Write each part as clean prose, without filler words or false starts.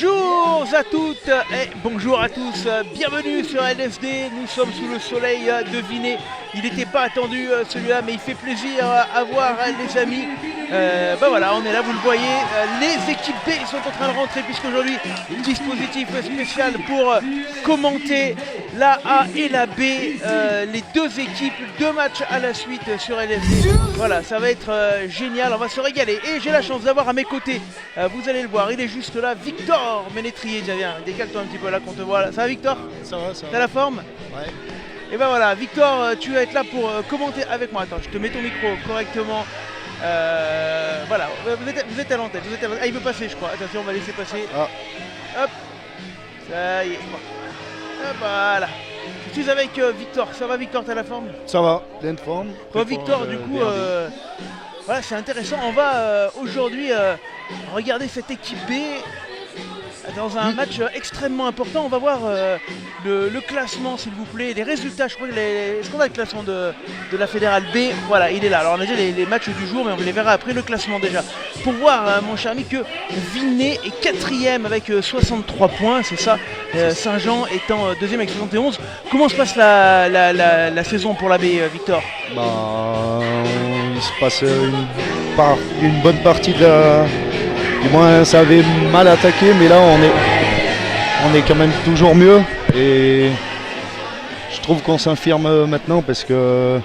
Bonjour à toutes et bonjour à tous, bienvenue sur LSD, nous sommes sous le soleil de Vinay. Il n'était pas attendu celui-là, mais il fait plaisir à voir les amis. Voilà, on est là, vous le voyez, les équipes B sont en train de rentrer puisqu'aujourd'hui, dispositif spécial pour commenter la A et la B, les deux équipes, deux matchs à la suite sur LSD. Voilà, ça va être génial, on va se régaler. Et j'ai la chance d'avoir à mes côtés, vous allez le voir, il est juste là, Victor Ménétrier. Tiens, viens, décale-toi un petit peu là qu'on te voit là. Ça va Victor? Ça va, ça va. T'as la forme? Ouais. Et ben voilà, Victor, tu vas être là pour commenter avec moi. Attends, je te mets ton micro correctement. Voilà, vous êtes à l'antenne. Ah, il veut passer, je crois. Attention, on va laisser passer. Ah. Hop, ça y est. Hop, voilà. Je suis avec Victor. Ça va Victor, t'as la forme? Ça va, pleine forme. Toi Victor, du coup, voilà, c'est intéressant. On va aujourd'hui regarder cette équipe B dans un match extrêmement important. On va voir le classement, s'il vous plaît, les résultats. Je crois que est-ce qu'on a le classement de la Fédérale B? Voilà, il est là. Alors on a déjà les matchs du jour, mais on les verra après le classement déjà. Pour voir, mon cher ami, que Vinay est 4e avec 63 points, c'est ça. Saint-Jean étant 2e avec 71. Comment se passe la saison pour la B, Victor? Il se passe une bonne partie de la... Du moins ça avait mal attaqué, mais là on est quand même toujours mieux. Et je trouve qu'on s'infirme maintenant parce que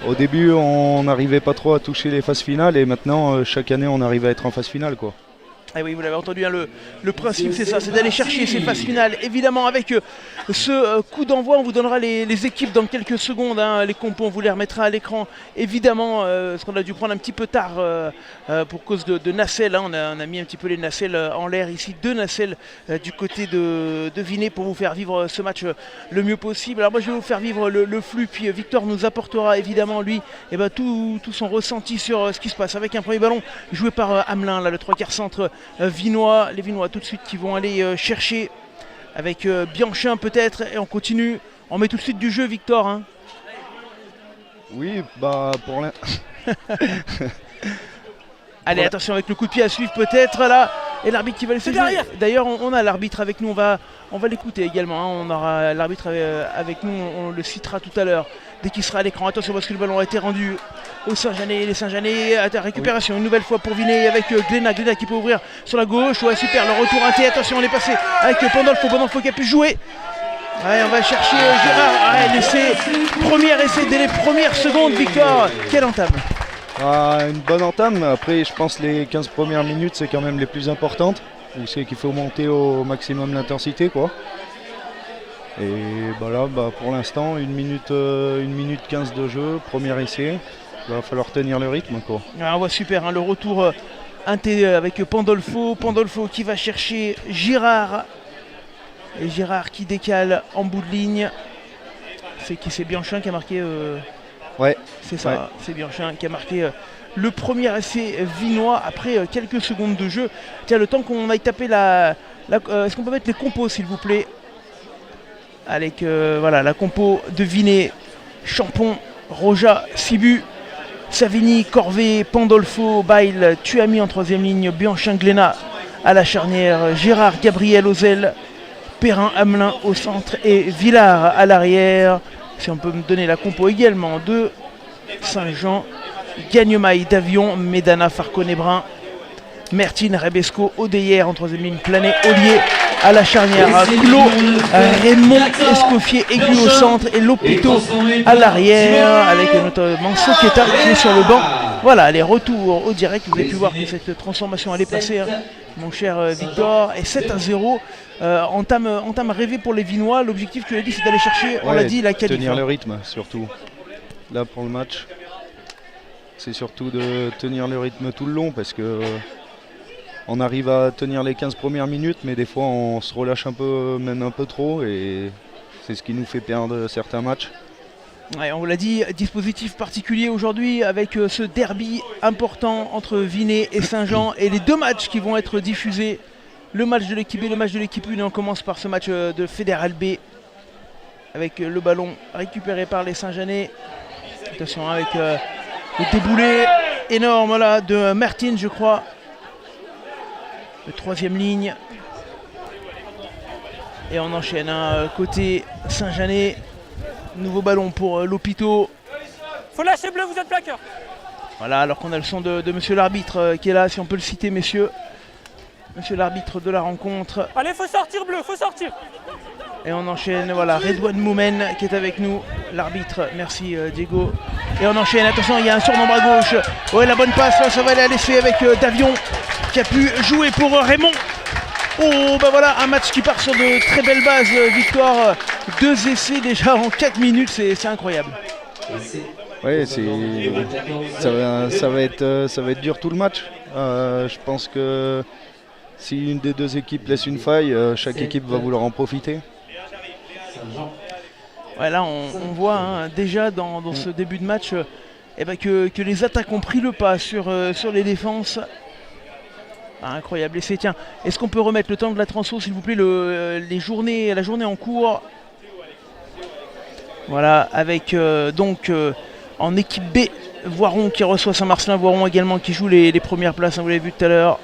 au début on n'arrivait pas trop à toucher les phases finales et maintenant chaque année on arrive à être en phase finale, quoi. Et oui, vous l'avez entendu, hein, le principe c'est ça, c'est d'aller chercher ces phases finales. Évidemment, avec ce coup d'envoi, on vous donnera les équipes dans quelques secondes, hein, les compos, on vous les remettra à l'écran. Évidemment, ce qu'on a dû prendre un petit peu tard pour cause de nacelles, hein, on a mis un petit peu les nacelles en l'air ici, 2 nacelles du côté de Vinay pour vous faire vivre ce match le mieux possible. Alors moi je vais vous faire vivre le flux, puis Victor nous apportera évidemment lui tout son ressenti sur ce qui se passe avec un premier ballon joué par Hamelin, là, le 3/4 centre. Vinois, les Vinois tout de suite qui vont aller chercher avec Bianchin peut-être, et on continue, on met tout de suite du jeu Victor, hein. Oui, pour l'instant. Allez, attention avec le coup de pied à suivre peut-être là, et l'arbitre qui va laisser jouer. D'ailleurs on a l'arbitre avec nous, on va l'écouter également, hein. On aura l'arbitre avec nous, on le citera tout à l'heure dès qu'il sera à l'écran. Attention parce que le ballon a été rendu aux Saint-Jeanais, les Saint-Jeanais, récupération, oui. Une nouvelle fois pour Vinay avec Glénat qui peut ouvrir sur la gauche. Ouais, super, le retour inté, attention, on est passé avec Pandolfo qui a pu jouer. Ouais, on va chercher Gérard. Ouais, premier essai dès les premières secondes, Victor. Quelle entame? Une bonne entame. Après, je pense que les 15 premières minutes, c'est quand même les plus importantes. Où c'est qu'il faut monter au maximum l'intensité, quoi. Et là, pour l'instant, 1 minute 15 de jeu, premier essai. Il va falloir tenir le rythme, quoi. On voit super, hein, le retour inté avec Pandolfo qui va chercher Girard. Et Girard qui décale en bout de ligne. C'est Bianchin qui a marqué. Ouais. C'est ça, ouais. C'est Bianchin qui a marqué le premier essai vinois après quelques secondes de jeu. Tiens, le temps qu'on aille taper est-ce qu'on peut mettre les compos, s'il vous plaît? Avec la compo de Vinay, Champon, Roja, Sibu, Savigny, Corvé, Pandolfo, Bail, Tuami en 3e ligne, Bianchin, Glénat à la charnière, Gérard, Gabriel, Ozel, Perrin, Hamelin au centre et Villard à l'arrière. Si on peut me donner la compo également de Saint-Jean, Gagnemaille, Davion, Médana, Farcon-Brun, Mertine, Rebesco, Odeyer en 3e ligne, Planet, Ollier à la charnière, Clos, Raymond, Escoffier, Aigu au centre et Lopito à l'arrière avec notamment Soqueta qui est sur le banc. Voilà, les retours au direct, vous avez pu voir que cette transformation allait passer, hein, mon cher Victor. Et 7-0, entame rêvée pour les Vinois. L'objectif, tu l'as dit, c'est d'aller chercher, on l'a dit, la qualif. Tenir le rythme surtout. Là pour le match, c'est surtout de tenir le rythme tout le long parce que on arrive à tenir les 15 premières minutes, mais des fois on se relâche même un peu trop, et c'est ce qui nous fait perdre certains matchs. Ouais, on vous l'a dit, dispositif particulier aujourd'hui avec ce derby important entre Vinay et Saint-Jean et les 2 matchs qui vont être diffusés. Le match de l'équipe B, le match de l'équipe 1, et on commence par ce match de Fédéral B avec le ballon récupéré par les Saint-Jeanais. Attention avec le déboulé énorme là de Martin, je crois. Le 3e ligne Et on enchaîne côté Saint-Jeanais. Nouveau ballon pour l'Hôpital. Faut lâcher bleu, vous êtes plaqueur. Voilà, alors qu'on a le son de monsieur l'arbitre qui est là, si on peut le citer, messieurs. Monsieur l'arbitre de la rencontre. Allez, faut sortir bleu, faut sortir. Et on enchaîne, voilà, Redouane Moumen qui est avec nous, l'arbitre, merci Diego. Et on enchaîne, attention, il y a un surnombre à gauche. Ouais, la bonne passe, là, ça va aller à l'essai avec Davion qui a pu jouer pour Raymond. Oh, bah voilà, un match qui part sur de très belles bases, victoire, 2 essais déjà en 4 minutes, c'est incroyable. Oui, ça va être dur tout le match. Je pense que si une des deux équipes laisse une faille, chaque équipe va vouloir en profiter. Ouais, là on voit déjà dans ce début de match que les attaques ont pris le pas sur les défenses. Incroyable essai. Tiens, est-ce qu'on peut remettre le temps de la transfo s'il vous plaît, la journée en cours. Voilà, avec en équipe B, Voiron qui reçoit Saint-Marcelin, Voiron également qui joue les premières places, vous l'avez vu tout à l'heure.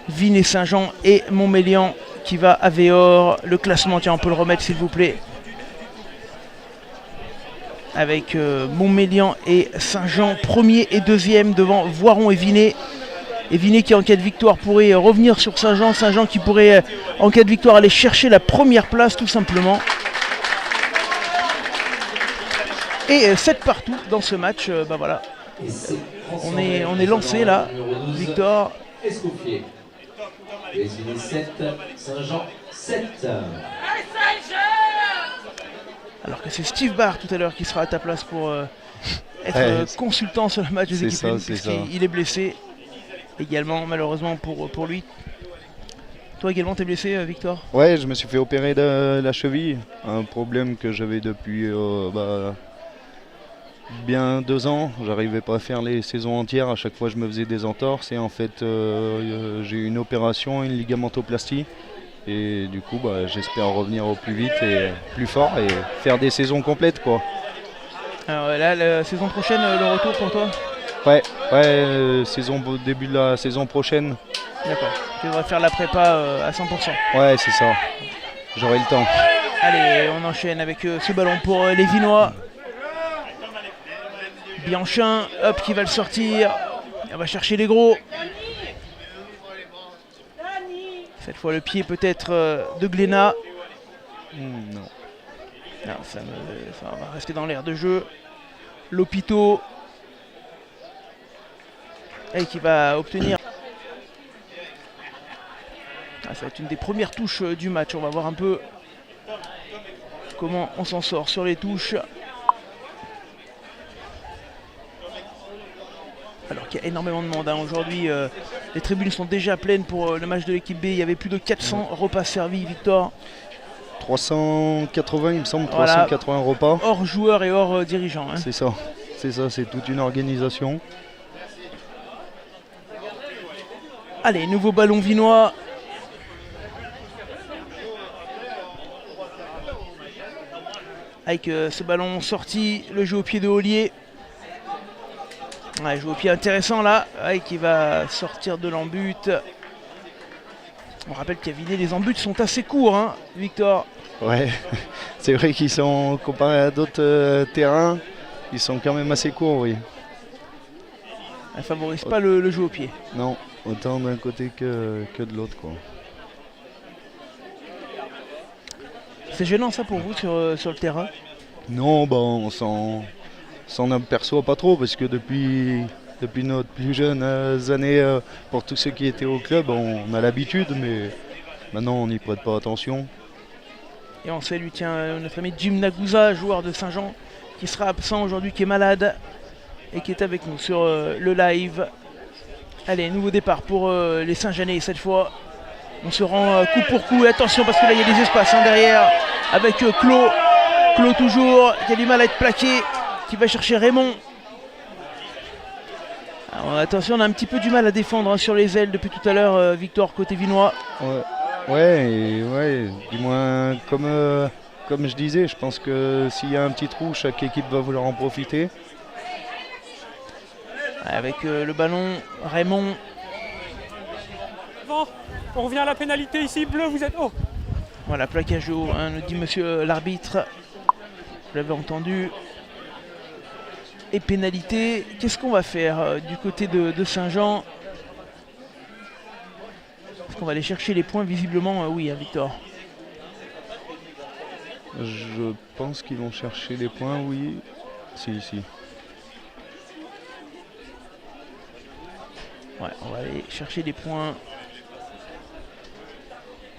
Vigne et Saint-Jean et Montmélian qui va à Véor. Le classement, tiens, on peut le remettre s'il vous plaît. Avec Montmélian et Saint-Jean, premier et deuxième devant Voiron et Vinet. Et Vinet qui en cas de victoire pourrait revenir sur Saint-Jean. Saint-Jean qui pourrait en cas de victoire aller chercher la première place tout simplement. Et 7 partout dans ce match, bah voilà. On est lancé là, Victor. Escoffier. Et 7, Saint-Jean 7. Alors que c'est Steve Barr tout à l'heure qui sera à ta place pour être consultant sur le match des équipes puisqu'il est blessé également malheureusement pour lui. Toi également t'es blessé Victor? Ouais, je me suis fait opérer de la cheville, un problème que j'avais depuis bien 2 ans. J'arrivais pas à faire les saisons entières, à chaque fois je me faisais des entorses et en fait j'ai eu une opération, une ligamentoplastie. Et du coup, j'espère revenir au plus vite et plus fort et faire des saisons complètes, quoi. Alors là, la saison prochaine, le retour pour toi? Ouais, début de la saison prochaine. D'accord, tu devrais faire la prépa à 100%. Ouais, c'est ça. J'aurai le temps. Allez, on enchaîne avec ce ballon pour les Vinois. Bianchin, hop, qui va le sortir. On va chercher les gros. Cette fois le pied peut-être de Glénat. Non. Non, ça va rester dans l'air de jeu. L'Hôpital. Et qui va obtenir. Ça va être une des premières touches du match. On va voir un peu comment on s'en sort sur les touches. Alors qu'il y a énormément de monde aujourd'hui, les tribunes sont déjà pleines pour le match de l'équipe B. Il y avait plus de 400 repas servis, Victor. 380, il me semble, 380 repas. Hors joueurs et hors dirigeants. C'est ça, c'est toute une organisation. Allez, nouveau ballon vinois. Avec ce ballon sorti, le jeu au pied de Ollier. Ouais, jeu au pied intéressant là, qui va sortir de l'embut. On rappelle qu'à Vinet, les embuts sont assez courts, Victor. Ouais, c'est vrai qu'ils sont, comparés à d'autres terrains, ils sont quand même assez courts, oui. Elle ne favorise pas le jeu au pied. Non, autant d'un côté que de l'autre, quoi. C'est gênant ça pour vous sur le terrain? Non, on s'en aperçoit pas trop parce que depuis nos plus jeunes années, pour tous ceux qui étaient au club, on a l'habitude, mais maintenant on n'y prête pas attention. Et on salue notre ami Jim Nagusa, joueur de Saint-Jean, qui sera absent aujourd'hui, qui est malade et qui est avec nous sur le live. Allez, nouveau départ pour les Saint-Jeanais cette fois. On se rend coup pour coup et attention parce que là il y a des espaces derrière avec Claude. Claude toujours, qui a du mal à être plaqué, qui va chercher Raymond. Alors, attention, on a un petit peu du mal à défendre sur les ailes depuis tout à l'heure, Victor, côté vinois. Ouais, du moins comme je disais, je pense que s'il y a un petit trou, chaque équipe va vouloir en profiter. Avec le ballon, Raymond. Bon, on revient à la pénalité ici, bleu, vous êtes haut. Voilà, plaquage haut, hein, nous dit monsieur l'arbitre. Vous l'avez entendu. Et pénalité. Qu'est-ce qu'on va faire du côté de Saint-Jean? Est-ce qu'on va aller chercher les points? Visiblement, oui, hein, Victor. Je pense qu'ils vont chercher des points, oui. Si. Ouais, on va aller chercher des points.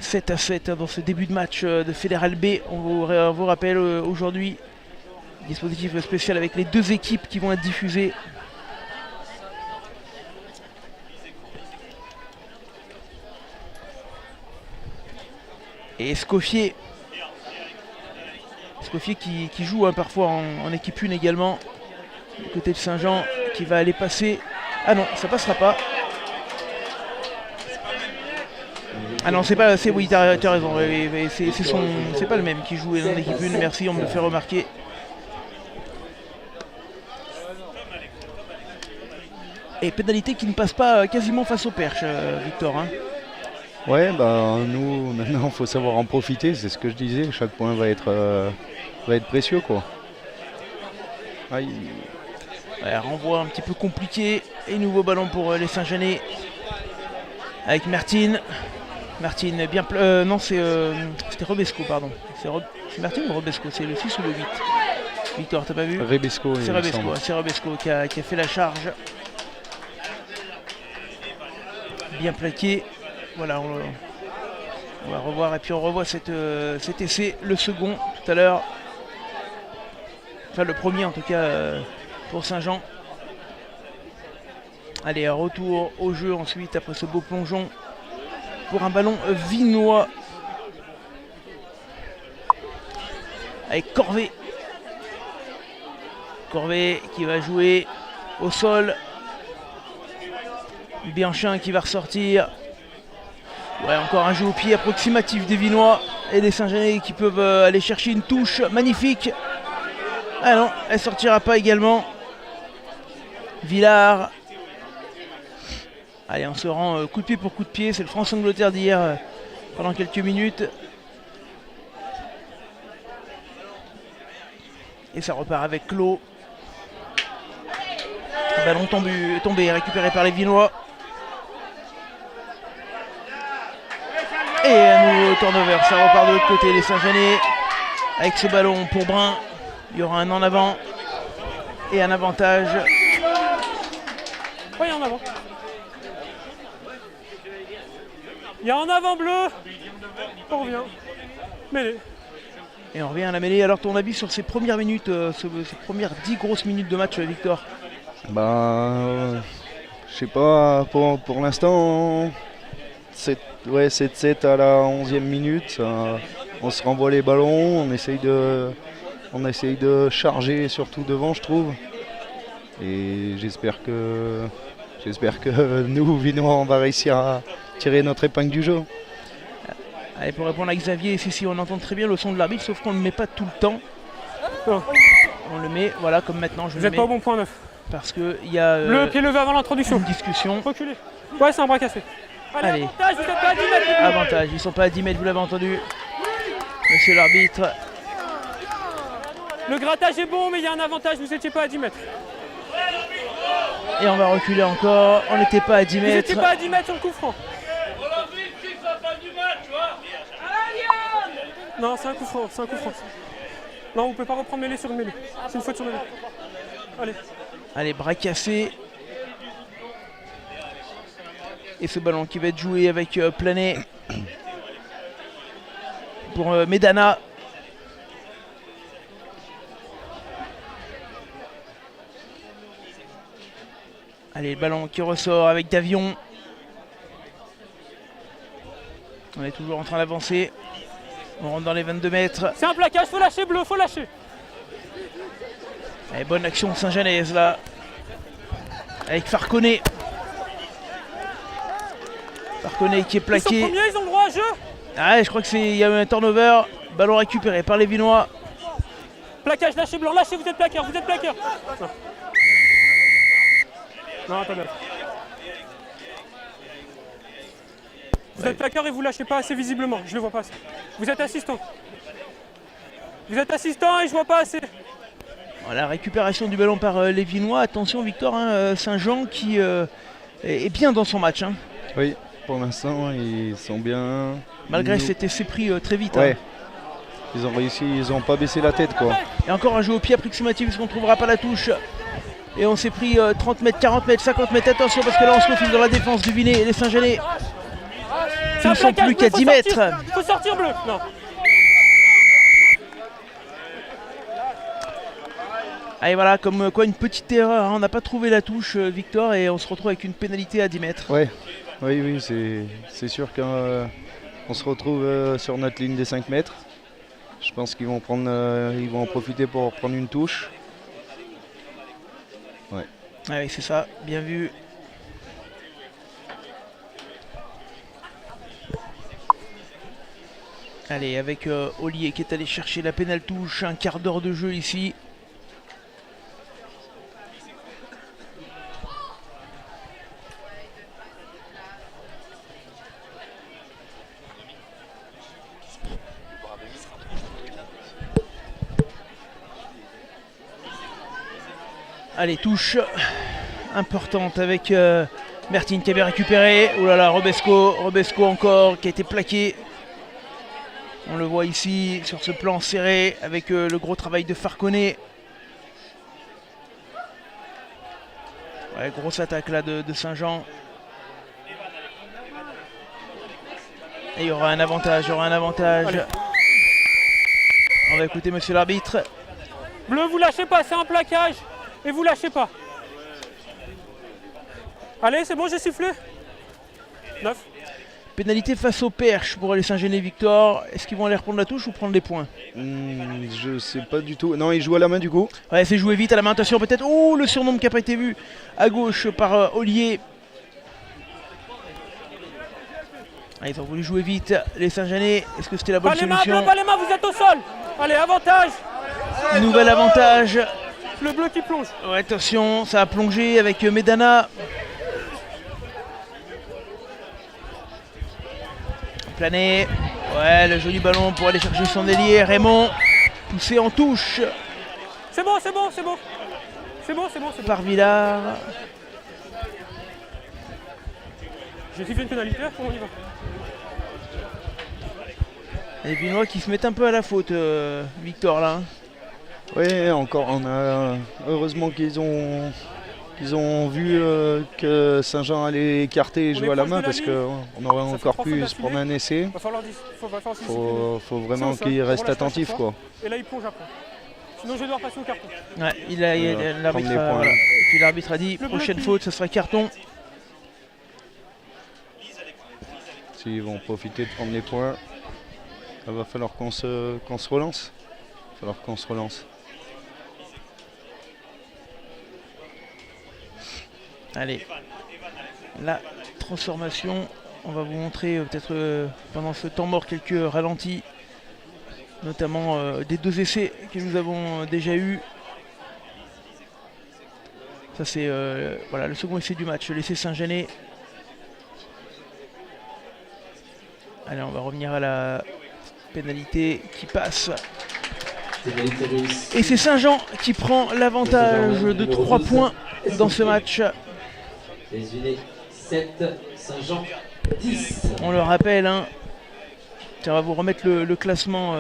7-7 dans ce début de match de Fédéral B. On vous rappelle aujourd'hui, dispositif spécial avec les deux équipes qui vont être diffusées. Et Escoffier qui joue hein, parfois en équipe 1 également. Du côté de Saint-Jean qui va aller passer. Ah non, ça passera pas. Ah non, c'est pas. Oui, t'as raison. C'est pas le même qui joue en équipe 1. Merci, on me le fait remarquer. Et pénalité qui ne passe pas quasiment face au perche, Victor. Hein. Ouais, bah nous maintenant il faut savoir en profiter, c'est ce que je disais, chaque point va être précieux quoi. Aïe. Ouais, renvoi un petit peu compliqué et nouveau ballon pour les Saint-Jeanais avec Martine. Martine bien non c'était Robesco pardon. C'est Martine ou Robesco? C'est le 6 ou le 8? Victor, t'as pas vu? Rebesco. C'est Robesco qui a fait la charge. Bien plaqué. Voilà, on va revoir et puis on revoit cet essai, le second tout à l'heure. Enfin le premier en tout cas pour Saint-Jean. Allez, retour au jeu ensuite après ce beau plongeon pour un ballon vinois avec Corvet. Corvet qui va jouer au sol. Bianchin qui va ressortir. Ouais, encore un jeu au pied approximatif des Vinois et des Saint-Jeanais qui peuvent aller chercher une touche magnifique. Ah non, elle sortira pas également. Villard. Allez, on se rend coup de pied pour coup de pied. C'est le France-Angleterre d'hier pendant quelques minutes. Et ça repart avec Clos. Ballon tombé, récupéré par les Vinois. Et un nouveau turnover, ça repart de l'autre côté, les Saint-Jeanais avec ce ballon pour Brun. Il y aura un en avant et un avantage. Oui, en avant. Il y a un avant bleu. On revient. Mêlée. Et on revient à la mêlée. Alors ton avis sur ces premières minutes, ces premières 10 grosses minutes de match, Victor? Bah, je sais pas, pour l'instant, 7-7 à la 11e minute, on se renvoie les ballons, on essaye de charger surtout devant, je trouve. Et j'espère que nous, Vinois, on va réussir à tirer notre épingle du jeu. Allez, pour répondre à Xavier, si on entend très bien le son de l'arbitre, sauf qu'on ne le met pas tout le temps. Oh. On le met, voilà, comme maintenant. Vous n'êtes pas au bon point neuf. Parce qu'il y a le pied levé avant l'introduction. Une discussion. Reculez. Ouais, c'est un bras cassé. Allez. Avantage, vous êtes pas à 10 mètres. Avantage, ils sont pas à 10 mètres, vous l'avez entendu. Monsieur l'arbitre. Le grattage est bon, mais il y a un avantage, vous n'étiez pas à 10 mètres. Et on va reculer encore, on n'était pas à 10 mètres. Vous n'étiez pas à 10 mètres sur le coup franc. Non, c'est un coup franc, c'est un coup franc. Non, vous ne pouvez pas reprendre mêlée sur une mêlée. C'est une faute sur mêlée. Allez. Allez, bras cassé. Et ce ballon qui va être joué avec Planet pour Medana. Allez, le ballon qui ressort avec Davion. On est toujours en train d'avancer. On rentre dans les 22 mètres. C'est un plaquage, faut lâcher bleu, faut lâcher. Allez, bonne action Saint-Jeanaise là. Avec Farconnet. Farconnet qui est plaqué. Ils sont premiers, ils ont le droit à jeu. Ah, je crois qu'il y a eu un turnover. Ballon récupéré par les Vinois. Plaquage, lâchez blanc, lâchez, vous êtes plaqueur, vous êtes plaqueur. Non, attendez. Vous êtes placard et vous lâchez pas assez visiblement, je le vois pas assez. Vous êtes assistant. Vous êtes assistant et je vois pas assez. La récupération du ballon par les Vinois. Attention Victor, hein, Saint-Jean qui est bien dans son match. Hein. Oui, pour l'instant, ils sont bien. Malgré cet essai pris très vite. Ouais. Hein. Ils ont réussi, ils ont pas baissé la tête quoi. Et encore un jeu au pied approximatif parce qu'on ne trouvera pas la touche. Et on s'est pris 30 mètres, 40 mètres, 50 mètres. Attention parce que là on se faufile dans la défense du Vinay et les Saint-Genais. Ils ne sont plus qu'à 10 mètres. Il faut sortir bleu. Non. Allez voilà, comme quoi une petite erreur, hein. On n'a pas trouvé la touche Victor et on se retrouve avec une pénalité à 10 mètres. Ouais, oui, c'est sûr qu'on se retrouve sur notre ligne des 5 mètres. Je pense qu'ils vont ils vont en profiter pour prendre une touche. Ouais. Ah oui, c'est ça, bien vu. Allez, avec Ollier qui est allé chercher la pénale touche, un quart d'heure de jeu ici. Allez, touche importante avec Mertine qui a bien récupéré. Oh là là, Robesco encore qui a été plaqué. On le voit ici sur ce plan serré avec le gros travail de Farconnet. Ouais, grosse attaque là de Saint-Jean. Et il y aura un avantage, Allez. On va écouter monsieur l'arbitre. Bleu, vous lâchez pas, c'est un plaquage. Et vous lâchez pas. Allez, c'est bon, j'ai sifflé. 9. Pénalité face au perche pour les Saint-Genès Victor. Est-ce qu'ils vont aller reprendre la touche ou prendre les points? Je sais pas du tout. Non, il joue à la main du coup. Ouais, c'est joué vite à la main. Attention peut-être. Oh, le surnombre qui n'a pas été vu à gauche par Ollier. Ah, ils ont voulu jouer vite les Saint-Genès. Est-ce que c'était la bonne solution? Pas les mains, vous êtes au sol. Allez, avantage. Nouvel avantage. Le bleu qui plonge. Ouais, attention, ça a plongé avec Medana. Plané. Ouais, le joli ballon pour aller chercher son ailier. Raymond, poussé en touche. C'est bon. Par Villard. J'ai sifflé une pénalité, on y va. Les Vinois qui se mettent un peu à la faute, Victor, là. Oui, encore, heureusement qu'ils ont vu que Saint-Jean allait écarter et jouer à la main parce qu'on aurait encore pu se prendre un essai. Faut vraiment qu'ils restent attentifs quoi. Et là il plonge après. Sinon je vais devoir passer au carton. Ouais, l'arbitre a dit prochaine faute, ça sera carton. S'ils vont profiter de prendre les points, il va falloir qu'on se relance. Allez, la transformation, on va vous montrer peut-être pendant ce temps mort quelques ralentis, notamment des deux essais que nous avons déjà eus. Ça c'est voilà, le second essai du match, l'essai Saint-Genès. Allez, on va revenir à la pénalité qui passe. Et c'est Saint-Jean qui prend l'avantage de 3 points dans ce match. Les Vinay 7, Saint-Jean 10. On le rappelle, hein. Tiens, on va vous remettre le classement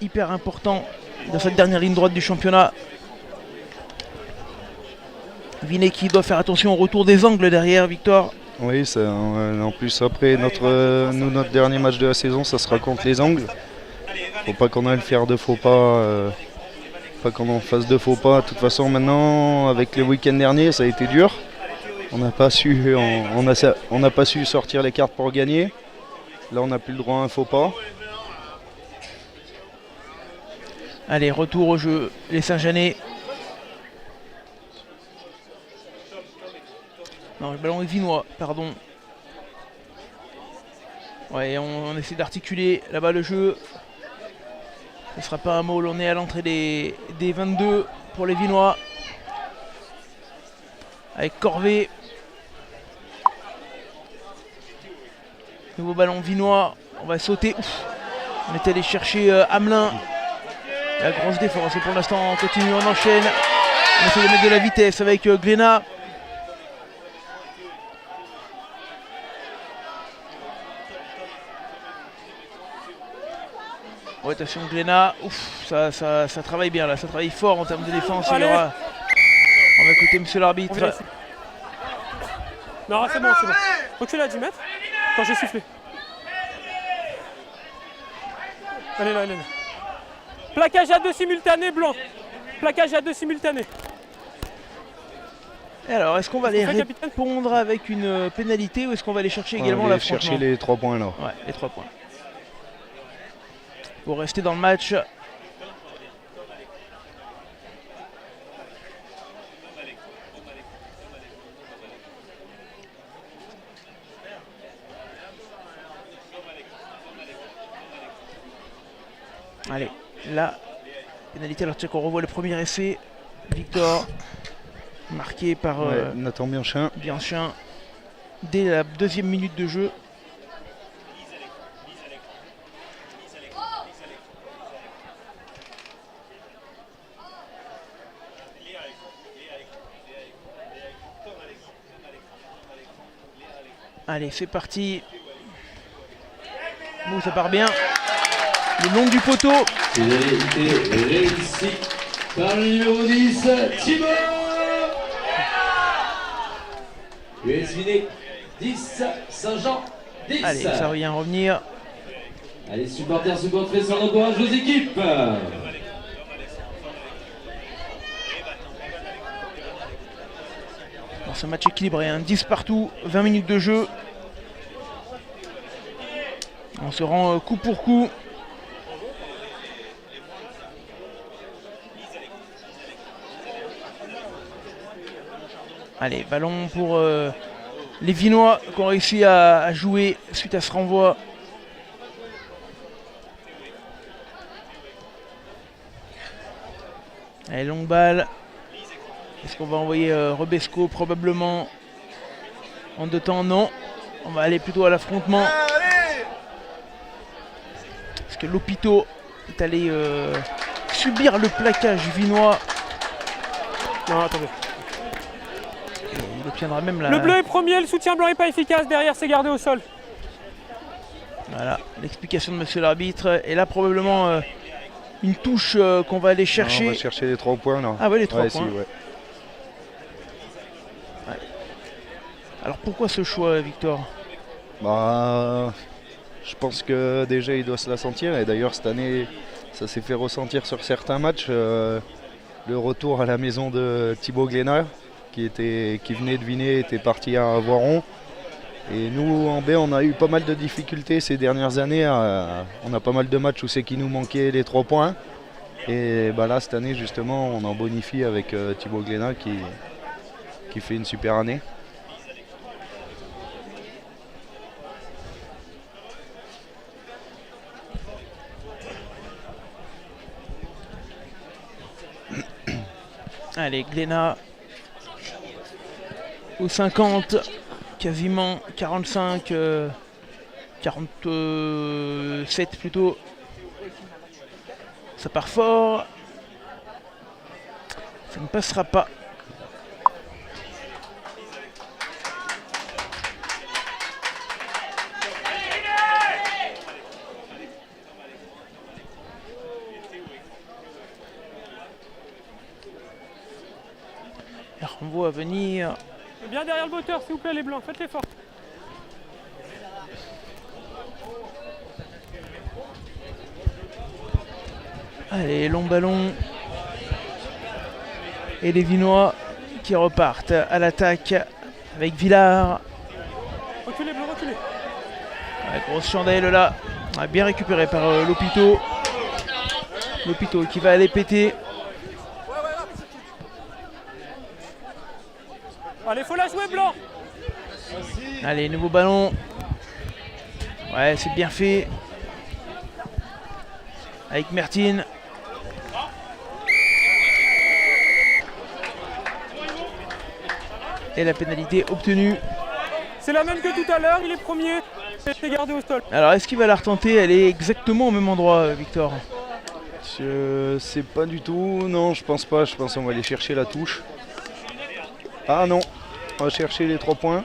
hyper important dans cette dernière ligne droite du championnat. Vinay qui doit faire attention au retour des angles derrière, Victor. Oui, en plus après notre dernier match de la saison, ça sera contre les Angles. Faut pas qu'on aille faire de faux pas, pas qu'on en fasse de faux pas. De toute façon maintenant, avec le week-end dernier, ça a été dur. On n'a pas su sortir les cartes pour gagner. Là, on n'a plus le droit à un faux pas. Allez, retour au jeu, les Saint-Genès. Non, le ballon est vinois, pardon. Ouais, on essaie d'articuler là-bas le jeu. Ce ne sera pas un mot, on est à l'entrée des 22 pour les Vinois. Avec Corvée. Nouveau ballon vinois. On va sauter. Ouf. On est allé chercher Hamelin. La grosse défense. Et pour l'instant, on continue, on enchaîne. On essaie de mettre de la vitesse avec Glénat. Rotation Glénat. Ouf, ça travaille bien là. Ça travaille fort en termes de défense. Il y aura... On va écouter monsieur l'arbitre. Non, c'est bon, c'est bon. Reculez à 10 mètres quand j'ai sifflé. Allez là, allez là. Plaquage à 2 simultanés, blanc. Plaquage à 2 simultanés. Et alors, est-ce qu'on va les répondre avec une pénalité ou est-ce qu'on va aller chercher également l'affrontement ? Chercher les 3 points là. Ouais, les 3 points. Pour rester dans le match. Allez, là, pénalité. Alors, tiens qu'on revoit le premier essai. Victor, marqué par Nathan Bianchin. Bianchin dès la 2e minute de jeu. Allez, c'est parti. Bon, ça part bien. Le long du poteau. Pénalité réussie par le numéro 10, Thibaut. US Vinet, 10, Saint-Jean, 10. Allez, ça revient revenir. Allez, supporters, supportrices, on encourage vos équipes. Dans ce match équilibré, hein, 10 partout, 20 minutes de jeu. On se rend coup pour coup. Allez, ballon pour les Vinois qui ont réussi à jouer suite à ce renvoi. Allez, longue balle. Est-ce qu'on va envoyer Rebesco probablement en 2 temps? Non. On va aller plutôt à l'affrontement. Parce que Lopito est allé subir le plaquage vinois. Non, attendez. Il obtiendra même la... Le bleu est premier, le soutien blanc n'est pas efficace. Derrière, c'est gardé au sol. Voilà, l'explication de monsieur l'arbitre. Et là, probablement une touche qu'on va aller chercher. Non, on va chercher les 3 points là. Ah ouais, les 3 points. Si, ouais. Ouais. Alors pourquoi ce choix, Victor? Bah, je pense que déjà il doit se la sentir. Et d'ailleurs, cette année, ça s'est fait ressentir sur certains matchs. Le retour à la maison de Thibaut Glénat, qui venait de Vinet, était parti à Voiron. Et nous, en B, on a eu pas mal de difficultés ces dernières années. On a pas mal de matchs où c'est qu'il nous manquait les 3 points. Et bah là, cette année, justement, on en bonifie avec Thibaut Glénat qui fait une super année. Allez, Glénat au 50, quasiment 45, 47 plutôt. Ça part fort. Ça ne passera pas. Le renvoi à venir. Bien derrière le botteur, s'il vous plaît, les blancs, faites l'effort. Allez, long ballon. Et les Vinois qui repartent à l'attaque avec Villard. Reculez, blanc, reculez. Ouais, grosse chandelle là. Ouais, bien récupéré par Lopito. Lopito qui va aller péter. Allez, faut la jouer, blanc. Allez, nouveau ballon. Ouais, c'est bien fait. Avec Mertine. Et la pénalité obtenue. C'est la même que tout à l'heure, il est premier. été gardé au sol. Alors est-ce qu'il va la retenter? Elle est exactement au même endroit, Victor. Je sais pas du tout. Non, je pense pas. Je pense qu'on va aller chercher la touche. Ah non, on va chercher les 3 points.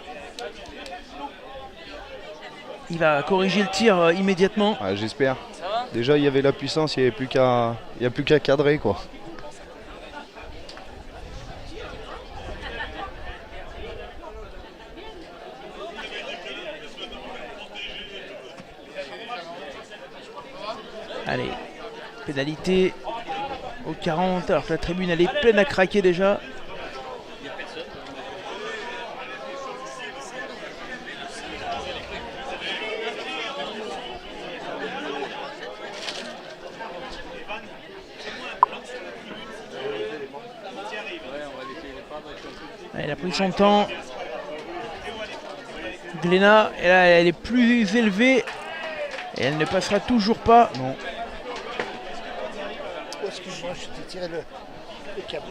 Il va corriger le tir immédiatement. Ah, j'espère. Déjà, il y avait la puissance, il n'y a plus qu'à cadrer, quoi. Allez, pénalité au 40, alors que la tribune elle est pleine à craquer déjà. Elle a pris son temps. Glénat, et là, elle est plus élevée et elle ne passera toujours pas. Non. Excuse-moi, je t'ai tiré le câble.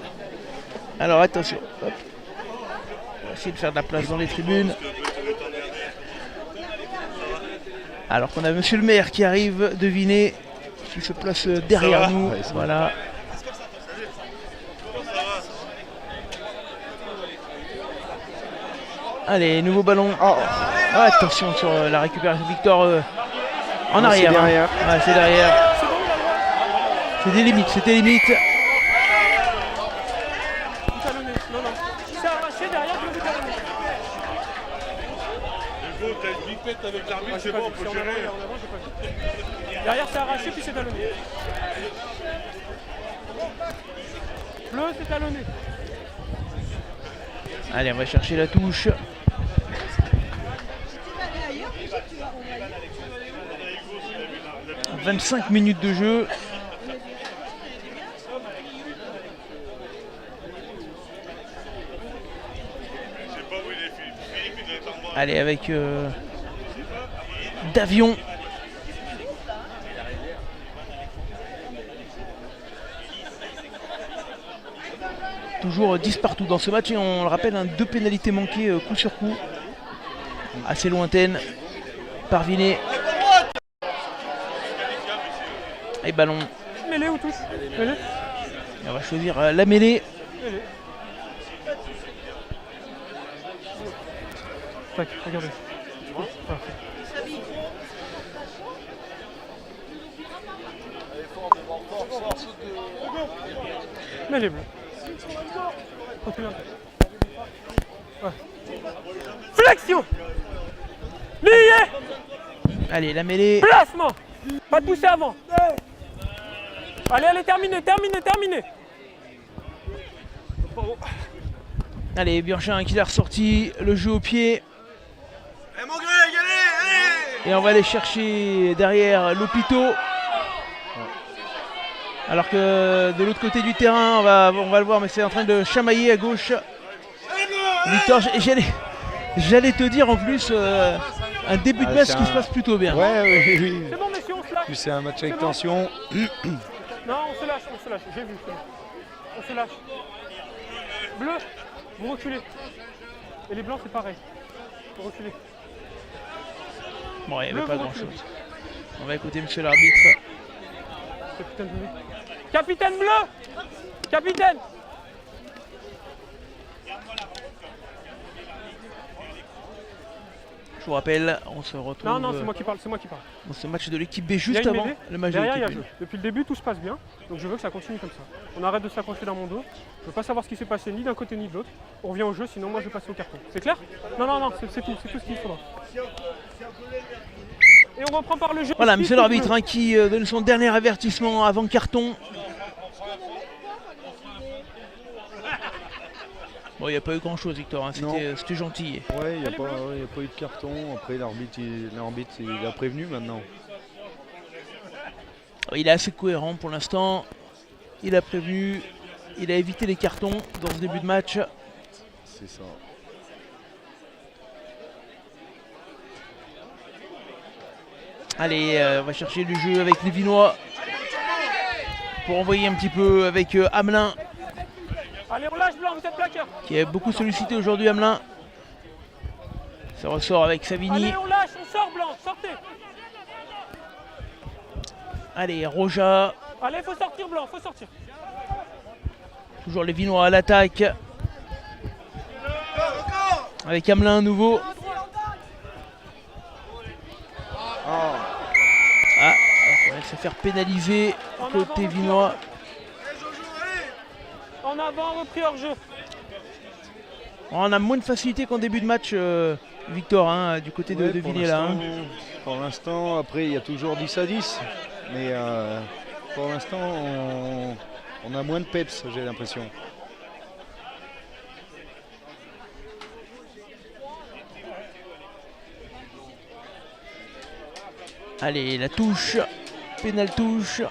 Alors attention, hop. On va essayer de faire de la place dans les tribunes. Alors qu'on a monsieur le maire qui arrive, devinez, qui se place derrière nous. Ouais, voilà. Allez, nouveau ballon. Oh. Ah, attention sur la récupération. Victor en Non, arrière. c'est derrière. Hein. Ouais, c'est derrière. C'était limite, c'était limite. Vous talonnez. Non, non. C'est arraché derrière, je vais vous talonner. T'as une bipette avec l'arbitre, Ah, c'est bon, on peut gérer. Derrière, c'est arraché, puis c'est talonné. Bleu, c'est talonné. Allez, on va chercher la touche. « 25 minutes de jeu. Allez, avec Davion. Toujours 10 partout dans ce match et on le rappelle, 2 pénalités manquées coup sur coup. Assez lointaines. Parviné. Et ballon. Mêlée ou touche? Mêlée. Et on va choisir la mêlée. Mêlée. Tac, regardez. Parfait. Mêlée bleue. Continue un peu. Ouais. Flexion. Lié. Allez, la mêlée. Placement. Pas de pousser avant. Allez, allez, terminez, terminez, terminez. Allez, Burchin qui l'a ressorti. Le jeu au pied. Et on va aller chercher derrière l'hôpital. Alors que de l'autre côté du terrain, on va le voir, mais c'est en train de chamailler à gauche. Victor, j'allais te dire en plus un début de match qui se passe plutôt bien. Ouais, oui. C'est bon, messieurs, on se lâche. Puis c'est un match avec C'est bon. tension. Non, on se lâche, j'ai vu. C'est bon. On se lâche. Bleu, vous reculez. Et les blancs, c'est pareil. Vous reculez. Bon, il n'y Bleu, avait pas vous grand reculez. chose. On va écouter monsieur l'arbitre. Capitaine bleu. Capitaine bleu. Capitaine. Je vous rappelle, on se retrouve Non, non, c'est moi qui parle, c'est moi qui parle. dans ce match de l'équipe B Il y a juste une avant mêlée. le match de Derrière, il y a l'équipe jeu. B. Depuis le début, tout se passe bien. Donc je veux que ça continue comme ça. On arrête de s'accrocher dans mon dos. Je veux pas savoir ce qui s'est passé ni d'un côté ni de l'autre. On revient au jeu, sinon moi je vais passer au carton. C'est clair? Non, non, non, c'est tout ce qu'il faudra. Et on reprend par le jeu. Voilà, Speed, monsieur bleu. l'arbitre qui donne son dernier avertissement avant carton. Bon, il n'y a pas eu grand chose, Victor, hein. C'était gentil. Ouais, il n'y a pas eu de carton. Après, l'arbitre il a prévenu maintenant. Il est assez cohérent pour l'instant. Il a prévenu, il a évité les cartons dans ce début de match. C'est ça. Allez, on va chercher du jeu avec les Vinois pour envoyer un petit peu avec Hamelin, Allez, on lâche blanc, vous êtes plaqueur. qui est beaucoup sollicité aujourd'hui, Hamelin. Ça ressort avec Savini. Allez, on lâche, on sort blanc, sortez. Allez, Roja. Allez, faut sortir blanc, faut sortir. Toujours les Vinois à l'attaque. Avec Hamelin à nouveau. Ah, on va se faire pénaliser côté Vinois. En avant, repris hors jeu. On a moins de facilité qu'en début de match, Victor, hein, du côté de Villiers là. Hein. Pour l'instant, après il y a toujours 10 à 10. Mais pour l'instant, on a moins de peps, j'ai l'impression. Allez, la touche, pénal touche.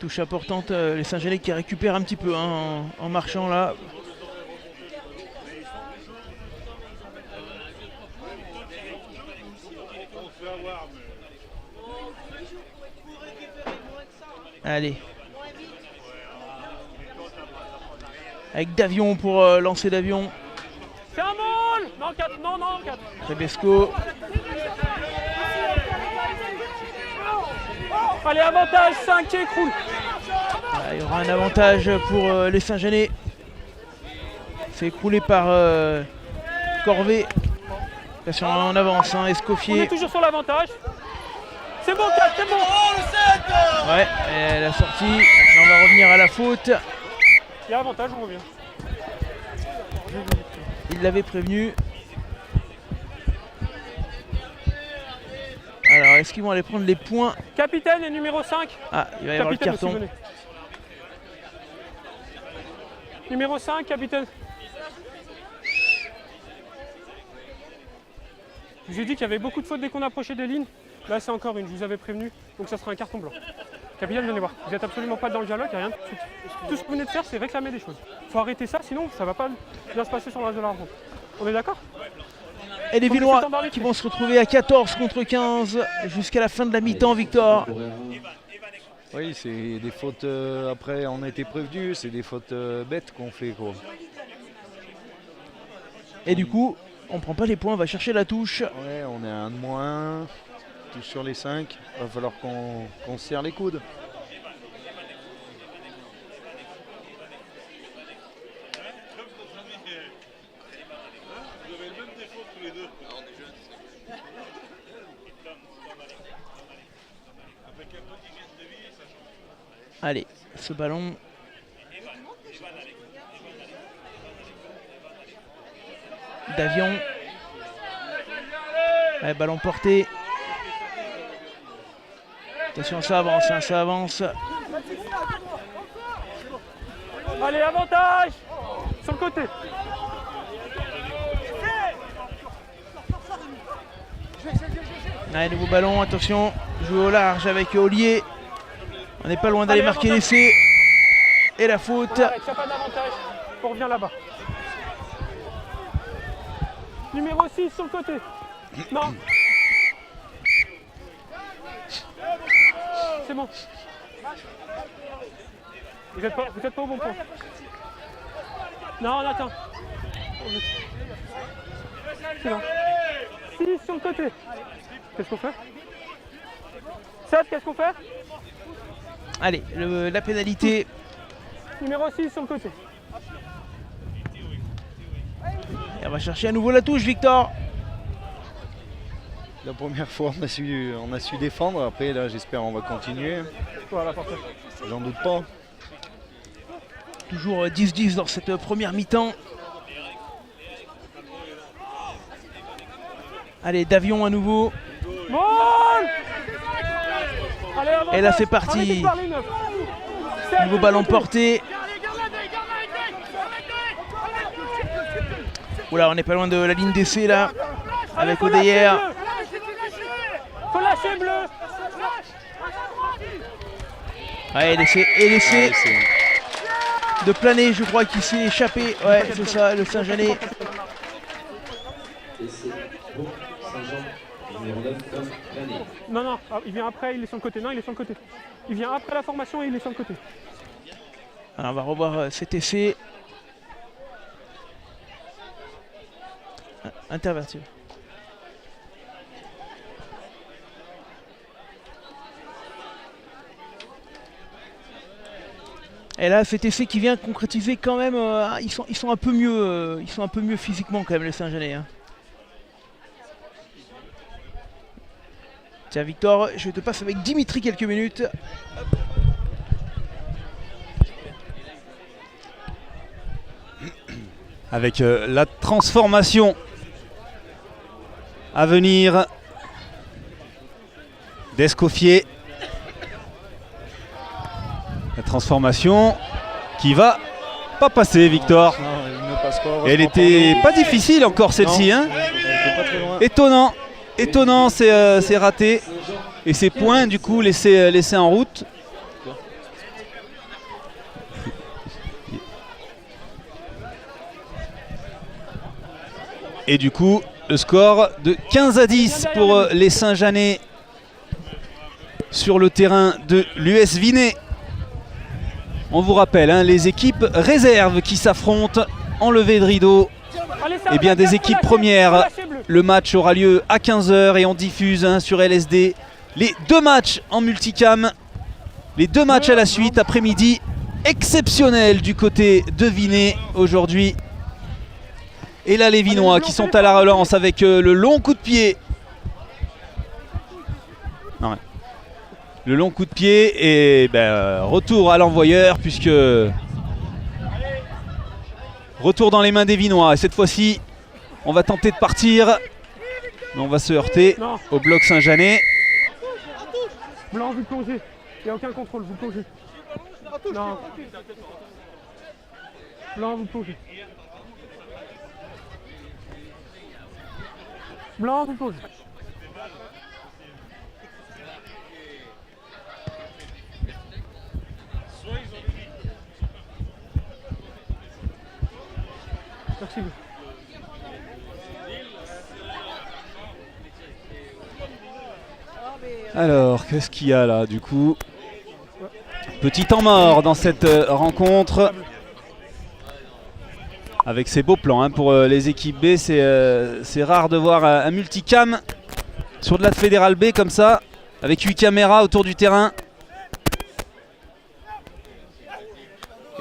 Touche importante, les Saint-Gelais qui récupèrent un petit peu hein, en marchant là. Allez. Avec Davion pour lancer Davion. C'est un môle. Non, 4, non, 4. Rebesco. Allez, avantage, 5 qui écroule. Il y aura un avantage pour les Saint-Genès. C'est écroulé par Corvet. Attention, en avance, hein, Escoffier. On est toujours sur l'avantage. C'est bon, 4, c'est bon. Ouais, et la sortie. Et on va revenir à la faute. Il y a avantage, on revient. Il l'avait prévenu. Alors, est-ce qu'ils vont aller prendre les points? Capitaine et numéro 5. Ah, il va y avoir le Capitaine aussi, carton. venez. Numéro 5, capitaine. Je vous ai dit qu'il y avait beaucoup de fautes dès qu'on approchait des lignes. Là, c'est encore une, je vous avais prévenu. Donc ça sera un carton blanc. Capitaine, venez voir. Vous n'êtes absolument pas dans le dialogue, il n'y a rien de suite. Tout ce que vous venez de faire, c'est réclamer des choses. Il faut arrêter ça, sinon ça ne va pas bien se passer sur le reste de la rencontre. On est d'accord? Et les Villois qui vont se retrouver à 14 contre 15 jusqu'à la fin de la mi-temps, Victor. Oui, c'est des fautes, après on a été prévenus, c'est des fautes bêtes qu'on fait quoi. Et du coup, on prend pas les points, on va chercher la touche. Ouais, on est à 1 de moins, touche sur les 5, va falloir qu'on se serre les coudes. Allez, ce ballon. Davion. Allez, ballon porté. Attention, ça avance, hein, ça avance. Allez, avantage. Sur le côté. Allez, nouveau ballon, attention. Jouer au large avec Ollier. On n'est pas loin d'aller marquer l'essai. Et la faute. Il n'y a pas d'avantage. On revient là-bas. Numéro 6 sur le côté. Non. C'est bon. Vous n'êtes pas au bon point. Non, on attend. C'est bon. 6 sur le côté. Qu'est-ce qu'on fait? 7, qu'est-ce qu'on fait? Allez, la pénalité. Numéro 6 sur le côté. Et on va chercher à nouveau la touche, Victor. La première fois on a su défendre, après là j'espère on va continuer. Voilà, parfait. J'en doute pas. Toujours 10-10 dans cette première mi-temps. Allez, Davion à nouveau. Bon. Allez, Et là c'est parti. Nouveau ballon porté. Oula, on n'est pas loin de la ligne d'essai là. Avec Odeyer. Faut lâcher bleu. Allez, l'essai. Et l'essai. de planer, je crois, qui s'est échappé. Ouais, c'est ça, le Saint-Jeanais. Et c'est pour Saint-Jean, numéro 9, Plané. Non, non, il vient après, il est sur le côté. Non, il est sur le côté. Il vient après la formation et il est sur le côté. Alors, on va revoir cet essai. Intervertir. Et là, cet essai qui vient concrétiser quand même, ils sont un peu mieux, ils sont un peu mieux physiquement quand même les Saint-Jeanais. Hein. Tiens Victor, je te passe avec Dimitri quelques minutes. Avec la transformation à venir d'Escoffier. La transformation qui va pas passer, Victor. Non, il ne passe pas. Elle était pas difficile encore celle-ci. Hein. Elle était pas très loin. Étonnant. Étonnant, c'est raté. Et ces points du coup laissés en route. Et du coup, le score de 15-10 pour les Saint-Jeanais sur le terrain de l'US Vinay. On vous rappelle, hein, les équipes réserves qui s'affrontent en levée de rideau. Et bien des équipes premières. Le match aura lieu à 15 h et on diffuse sur LSD les 2 matchs en multicam. Les 2 matchs à la suite après-midi. Exceptionnel du côté de Vinay aujourd'hui. Et là les Vinois qui sont à la relance avec le long coup de pied. Non, le long coup de pied et retour à l'envoyeur puisque retour dans les mains des Vinois. Et cette fois-ci, on va tenter de partir. Mais on va se heurter au bloc Saint-Jeanais. Blanc, vous plongez. Il n'y a aucun contrôle, vous plongez. Non. Blanc, vous plongez. Blanc, vous plongez. Merci. Alors, qu'est-ce qu'il y a là du coup? Petit temps mort dans cette rencontre. Avec ces beaux plans pour les équipes B, c'est rare de voir un multicam sur de la Fédérale B comme ça, avec 8 caméras autour du terrain.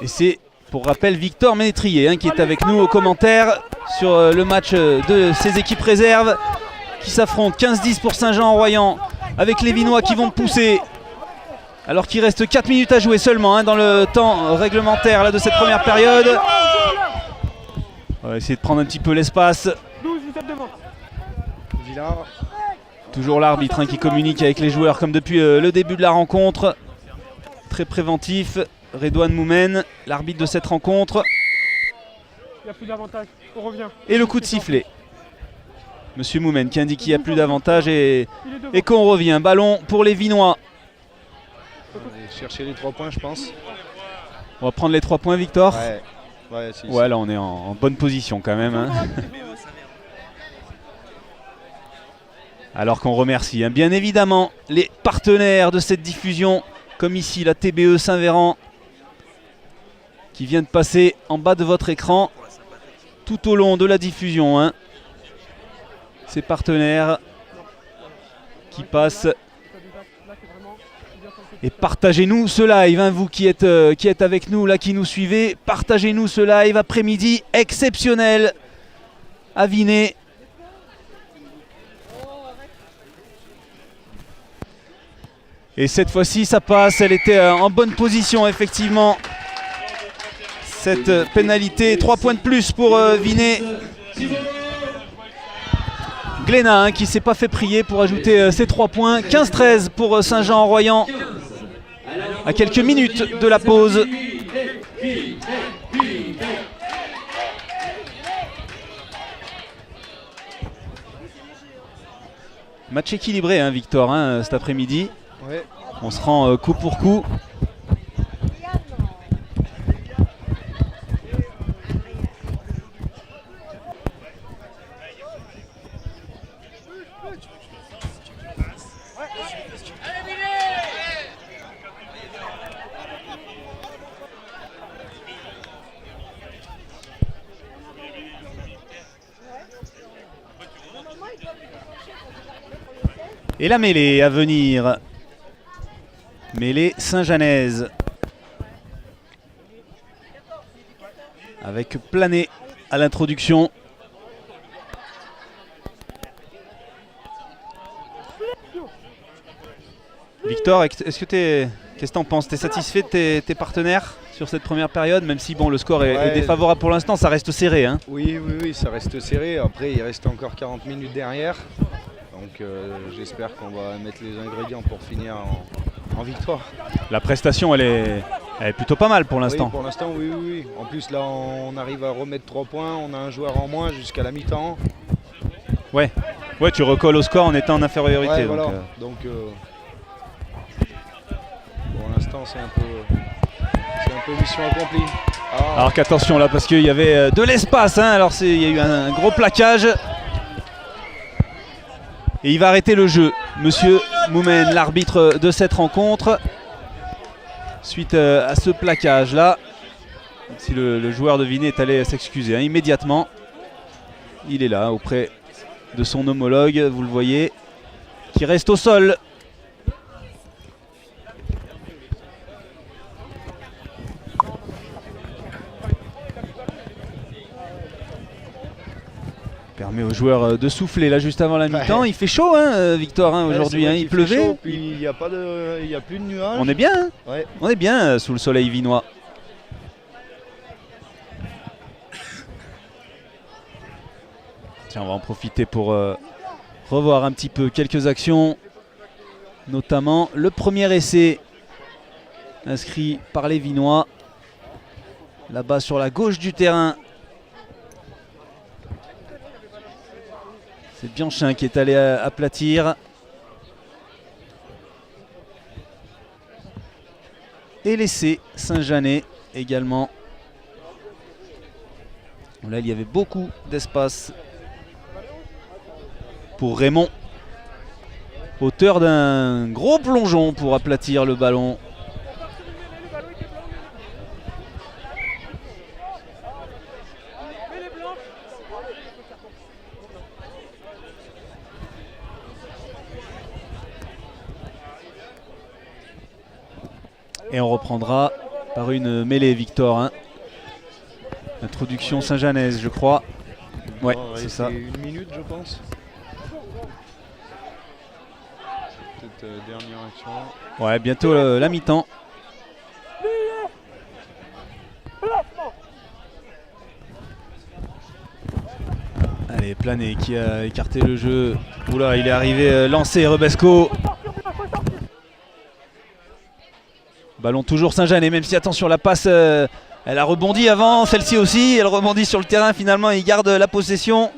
Et c'est, pour rappel, Victor Ménétrier qui est avec nous aux commentaires sur le match de ces équipes réserves qui s'affrontent. 15-10 pour Saint-Jean-en-Royan avec les Vinois qui vont pousser. Alors qu'il reste 4 minutes à jouer seulement dans le temps réglementaire là, de cette première période. On va essayer de prendre un petit peu l'espace. 12, vous êtes devant. Villard. Toujours l'arbitre qui communique avec les joueurs comme depuis le début de la rencontre. Très préventif. Redouane Moumen, l'arbitre de cette rencontre. Il n'y a plus d'avantage, on revient. Et le coup de sifflet. Monsieur Moumen qui indique qu'il n'y a plus d'avantage et qu'on revient. Ballon pour les Vinois. On va aller chercher les 3 points, je pense. On va prendre les 3 points, Victor. Ouais, Là on est en bonne position quand même. Alors qu'on remercie bien évidemment les partenaires de cette diffusion, comme ici la TBE Saint-Véran, qui vient de passer en bas de votre écran tout au long de la diffusion. Ces partenaires qui passent. Et partagez-nous ce live, vous qui êtes avec nous, là, qui nous suivez. Partagez-nous ce live après-midi exceptionnel à Vinay. Et cette fois-ci, ça passe. Elle était en bonne position, effectivement. Cette pénalité, 3 points de plus pour Vinay. Glénat qui ne s'est pas fait prier pour ajouter ses 3 points. 15-13 pour Saint-Jean-en-Royan. À quelques minutes de la pause. Match équilibré, Victor, cet après-midi. Ouais. On se rend coup pour coup. Et la mêlée à venir. Mêlée Saint-Janaise. Avec Plané à l'introduction. Victor, qu'est-ce que t'en penses? T'es satisfait de tes partenaires sur cette première période, même si bon, le score est défavorable pour l'instant, ça reste serré, hein? Oui, ça reste serré. Après, il reste encore 40 minutes derrière. Donc j'espère qu'on va mettre les ingrédients pour finir en victoire. La prestation, elle est plutôt pas mal pour l'instant. Oui, pour l'instant, oui. En plus, là, on arrive à remettre 3 points. On a un joueur en moins jusqu'à la mi-temps. Ouais, tu recolles au score en étant en infériorité. Ouais, donc, voilà. Donc, pour l'instant, c'est un peu mission accomplie. Ah. Alors qu'attention là, parce qu'il y avait de l'espace, hein. Alors il y a eu un gros plaquage. Et il va arrêter le jeu, Monsieur Moumen, l'arbitre de cette rencontre. Suite à ce plaquage là. Si le joueur de Vinay est allé s'excuser, hein, immédiatement. Il est là auprès de son homologue, vous le voyez, qui reste au sol. Permet aux joueurs de souffler là juste avant la mi-temps. Ouais. Il fait chaud, hein, Victor, hein, aujourd'hui. Hein, il pleuvait. Chaud, puis il n'y a plus de nuages. On est bien, hein, ouais. On est bien sous le soleil vinois. Tiens, on va en profiter pour revoir un petit peu quelques actions. Notamment le premier essai inscrit par les Vinois. Là-bas sur la gauche du terrain. C'est Bianchin qui est allé aplatir. Et l'essai Saint-Janais également. Là, il y avait beaucoup d'espace pour Raymond. Auteur d'un gros plongeon pour aplatir le ballon. Et on reprendra par une mêlée, Victor. Hein. Introduction Saint-Janaise, je crois. Ouais, c'est ça. Une minute, je pense. Peut-être dernière action. Ouais, bientôt la mi-temps. Allez, Plané qui a écarté le jeu. Oula, il est arrivé lancé, Rebesco. Ballon toujours Saint-Janais, même si attention, la passe, elle a rebondi avant, celle-ci aussi, elle rebondit sur le terrain, finalement ils gardent la possession.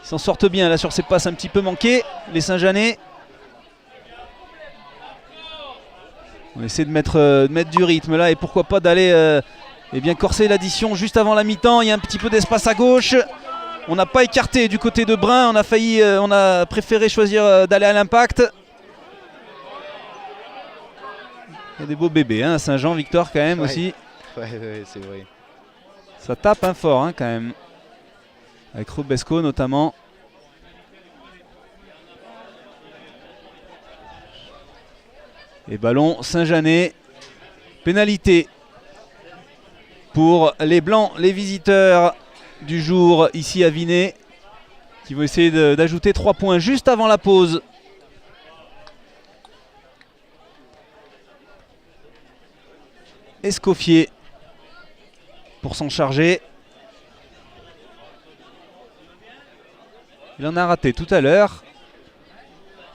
Ils s'en sortent bien là sur ces passes un petit peu manquées, les Saint-Janais. On essaie de mettre du rythme là et pourquoi pas d'aller corser l'addition juste avant la mi-temps. Il y a un petit peu d'espace à gauche. On n'a pas écarté du côté de Brun, on a préféré choisir d'aller à l'impact. Il y a des beaux bébés, hein, Saint-Jean, Victor quand même aussi. Ouais, c'est vrai. Ça tape hein, fort hein, quand même. Avec Robesco notamment. Et ballon Saint-Janais. Pénalité pour les Blancs, les visiteurs du jour ici à Vinay. Qui vont essayer d'ajouter 3 points juste avant la pause. Escoffier pour s'en charger. Il en a raté tout à l'heure.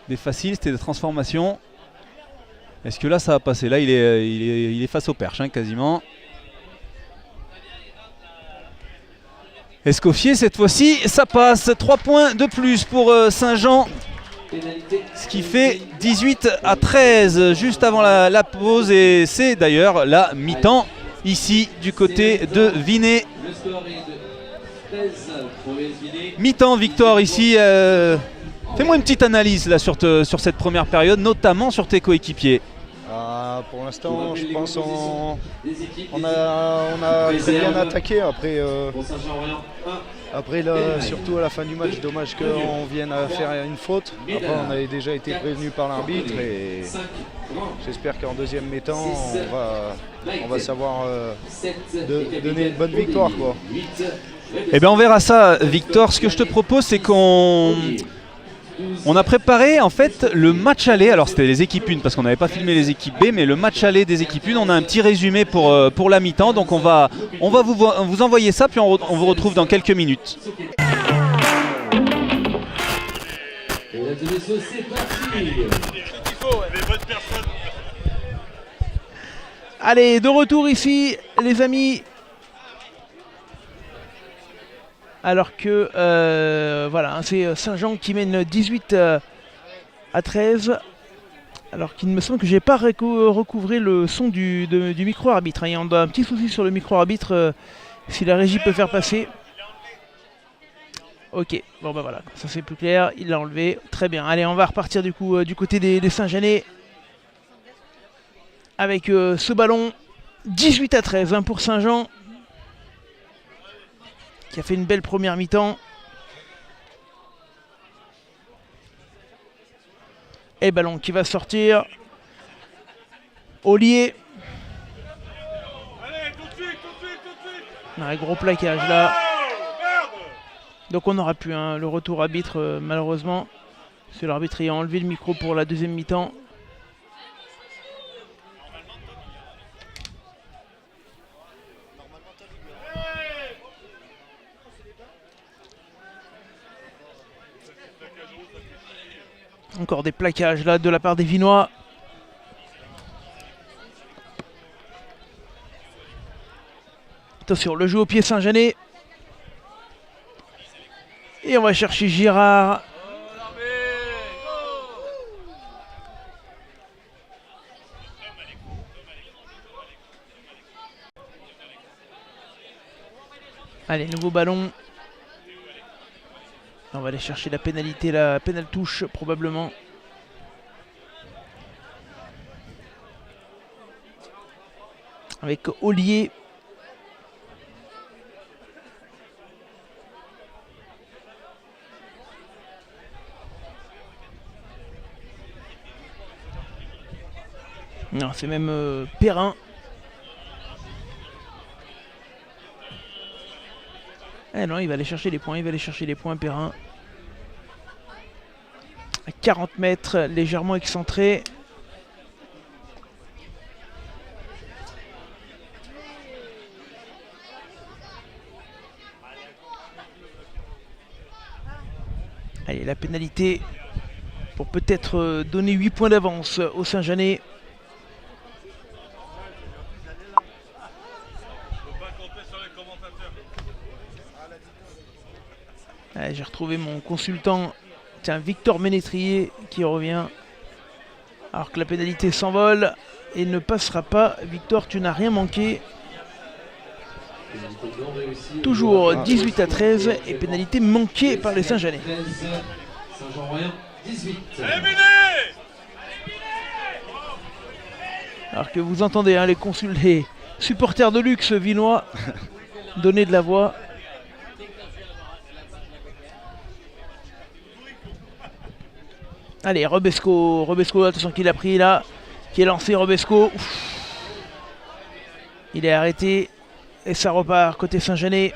Des faciles, c'était des transformations. Est-ce que là ça va passer? Là il est face au perche hein, quasiment. Escoffier cette fois-ci, ça passe. 3 points de plus pour Saint-Jean. Ce qui fait 18-13 juste avant la pause et c'est d'ailleurs la mi-temps ici du côté de Vinay. Mi-temps Victor ici Fais-moi une petite analyse là sur cette première période, notamment sur tes coéquipiers. Pour l'instant, je pense qu'on a très bien attaqué. Après là, surtout à la fin du match, dommage qu'on vienne à faire une faute. Après, on avait déjà été prévenu par l'arbitre et j'espère qu'en deuxième mi-temps, on va savoir donner une bonne victoire, quoi. Eh bien on verra ça, Victor. Ce que je te propose, c'est qu'on a préparé en fait le match aller. Alors c'était les équipes 1 parce qu'on n'avait pas filmé les équipes B, mais le match aller des équipes 1, on a un petit résumé pour la mi-temps. Donc on va vous envoyer ça, puis on vous retrouve dans quelques minutes. Allez, de retour ici, les amis. Alors que voilà, c'est Saint-Jean qui mène 18 à 13. Alors qu'il me semble que j'ai pas recouvré le son du micro-arbitre. Il y a un petit souci sur le micro-arbitre, si la régie peut faire passer. Ok, bon bah voilà, ça c'est plus clair, il l'a enlevé. Très bien, allez, on va repartir du coup du côté des Saint-Jeanais. Avec ce ballon, 18 à 13 hein, pour Saint-Jean. Qui a fait une belle première mi-temps. Et ballon qui va sortir. Ollier. Allez, tout de suite. Un gros plaquage là. Donc on n'aura plus hein, le retour arbitre malheureusement. Parce que l'arbitre ayant enlevé le micro pour la deuxième mi-temps. Encore des plaquages là de la part des Vinois. Attention, le jeu au pied Saint-Jeanais. Et on va chercher Girard. Allez, nouveau ballon. On va aller chercher la pénalité, la pénale touche probablement. Avec Ollier. Non, c'est même Perrin. Eh non, il va aller chercher les points, Perrin. À 40 mètres, légèrement excentré. Allez, la pénalité pour peut-être donner 8 points d'avance au Saint-Jeanais. J'ai retrouvé mon consultant, tiens, Victor Ménétrier qui revient. Alors que la pénalité s'envole et ne passera pas. Victor, tu n'as rien manqué. Toujours 18 à 13 et pénalité manquée par les Saint-Jeanais. Alors que vous entendez hein, les supporters de luxe vinois donner de la voix. Allez, Robesco, attention qu'il a pris là, qui est lancé Robesco. Ouf. Il est arrêté et ça repart côté Saint-Jeanais.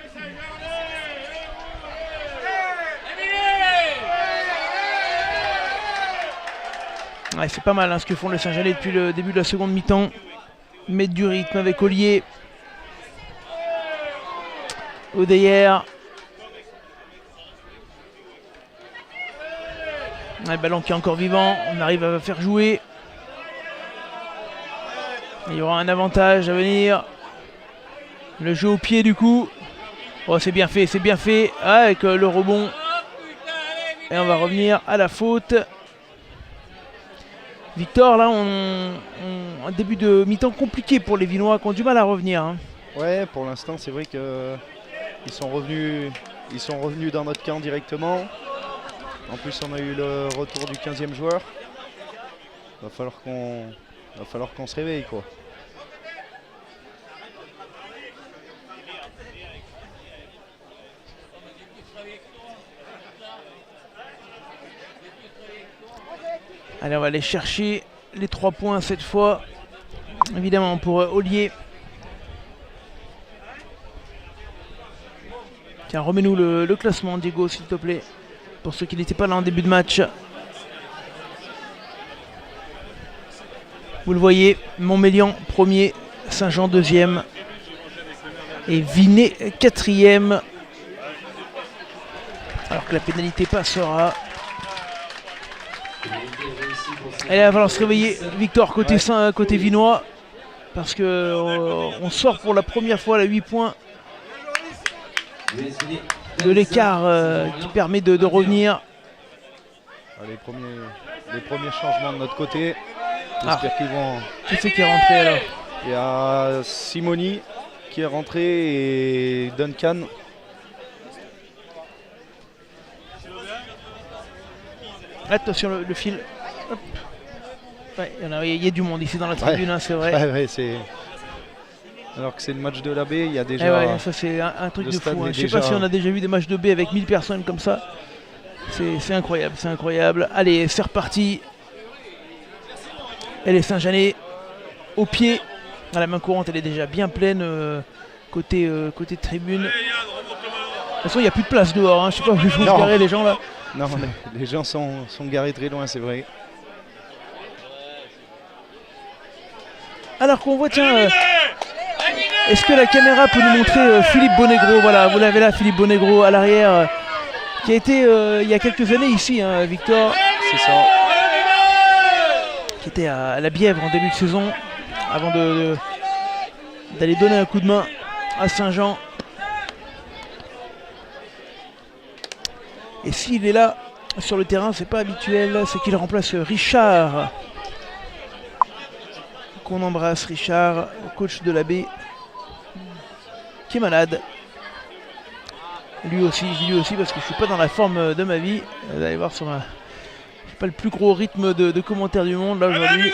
Ouais, c'est pas mal hein, ce que font les Saint-Jeanais depuis le début de la seconde mi-temps. Mettre du rythme avec Ollier. Odeyer. Le ballon qui est encore vivant, on arrive à faire jouer. Il y aura un avantage à venir. Le jeu au pied du coup. Oh, c'est bien fait. Ah, avec le rebond. Et on va revenir à la faute. Victor, là, un début de mi-temps compliqué pour les Vinois qui ont du mal à revenir. Hein. Ouais, pour l'instant, c'est vrai qu'ils sont revenus dans notre camp directement. En plus, on a eu le retour du 15e joueur. Va falloir qu'on se réveille, quoi. Allez, on va aller chercher les 3 points cette fois. Évidemment pour Ollier. Tiens, remets-nous le classement, Diego, s'il te plaît. Pour ceux qui n'étaient pas là en début de match. Vous le voyez, Montmélian premier, Saint-Jean deuxième et Vinay quatrième. Alors que la pénalité passera. Et là, il va falloir se réveiller, Victor, côté Vinois. Parce que on sort pour la première fois à 8 points de l'écart qui permet de revenir. Les premiers changements de notre côté. J'espère qu'ils vont. Qui c'est qui est rentré alors? Il y a Simoni qui est rentré et Duncan. Attention le fil. Hop. Ouais, il y a du monde ici dans la tribune, hein, c'est vrai. Ouais, alors que c'est le match de la B, il y a déjà. Ouais, ça c'est un truc de fou. Hein. Je sais pas si on a déjà vu des matchs de B avec 1000 personnes comme ça. C'est incroyable, c'est incroyable. Allez, c'est reparti. Elle est Saint-Jeanais au pied. À la main courante, elle est déjà bien pleine côté tribune. De toute façon, il n'y a plus de place dehors. Hein. Je sais pas où ils vont se garer les gens là. Non, les gens sont garés très loin, c'est vrai. Alors qu'on voit, tiens, est-ce que la caméra peut nous montrer Philippe Bonegro? Voilà, vous l'avez là, Philippe Bonegro à l'arrière, qui a été il y a quelques années ici, hein, Victor. C'est ça. Qui était à la Bièvre en début de saison, avant d'aller donner un coup de main à Saint-Jean. Et s'il est là sur le terrain, c'est pas habituel, c'est qu'il remplace Richard. Qu'on embrasse, Richard, coach de la B, qui est malade. Lui aussi, je dis lui aussi parce que je suis pas dans la forme de ma vie. Vous allez voir sur ma... J'ai pas le plus gros rythme de commentaires du monde là aujourd'hui.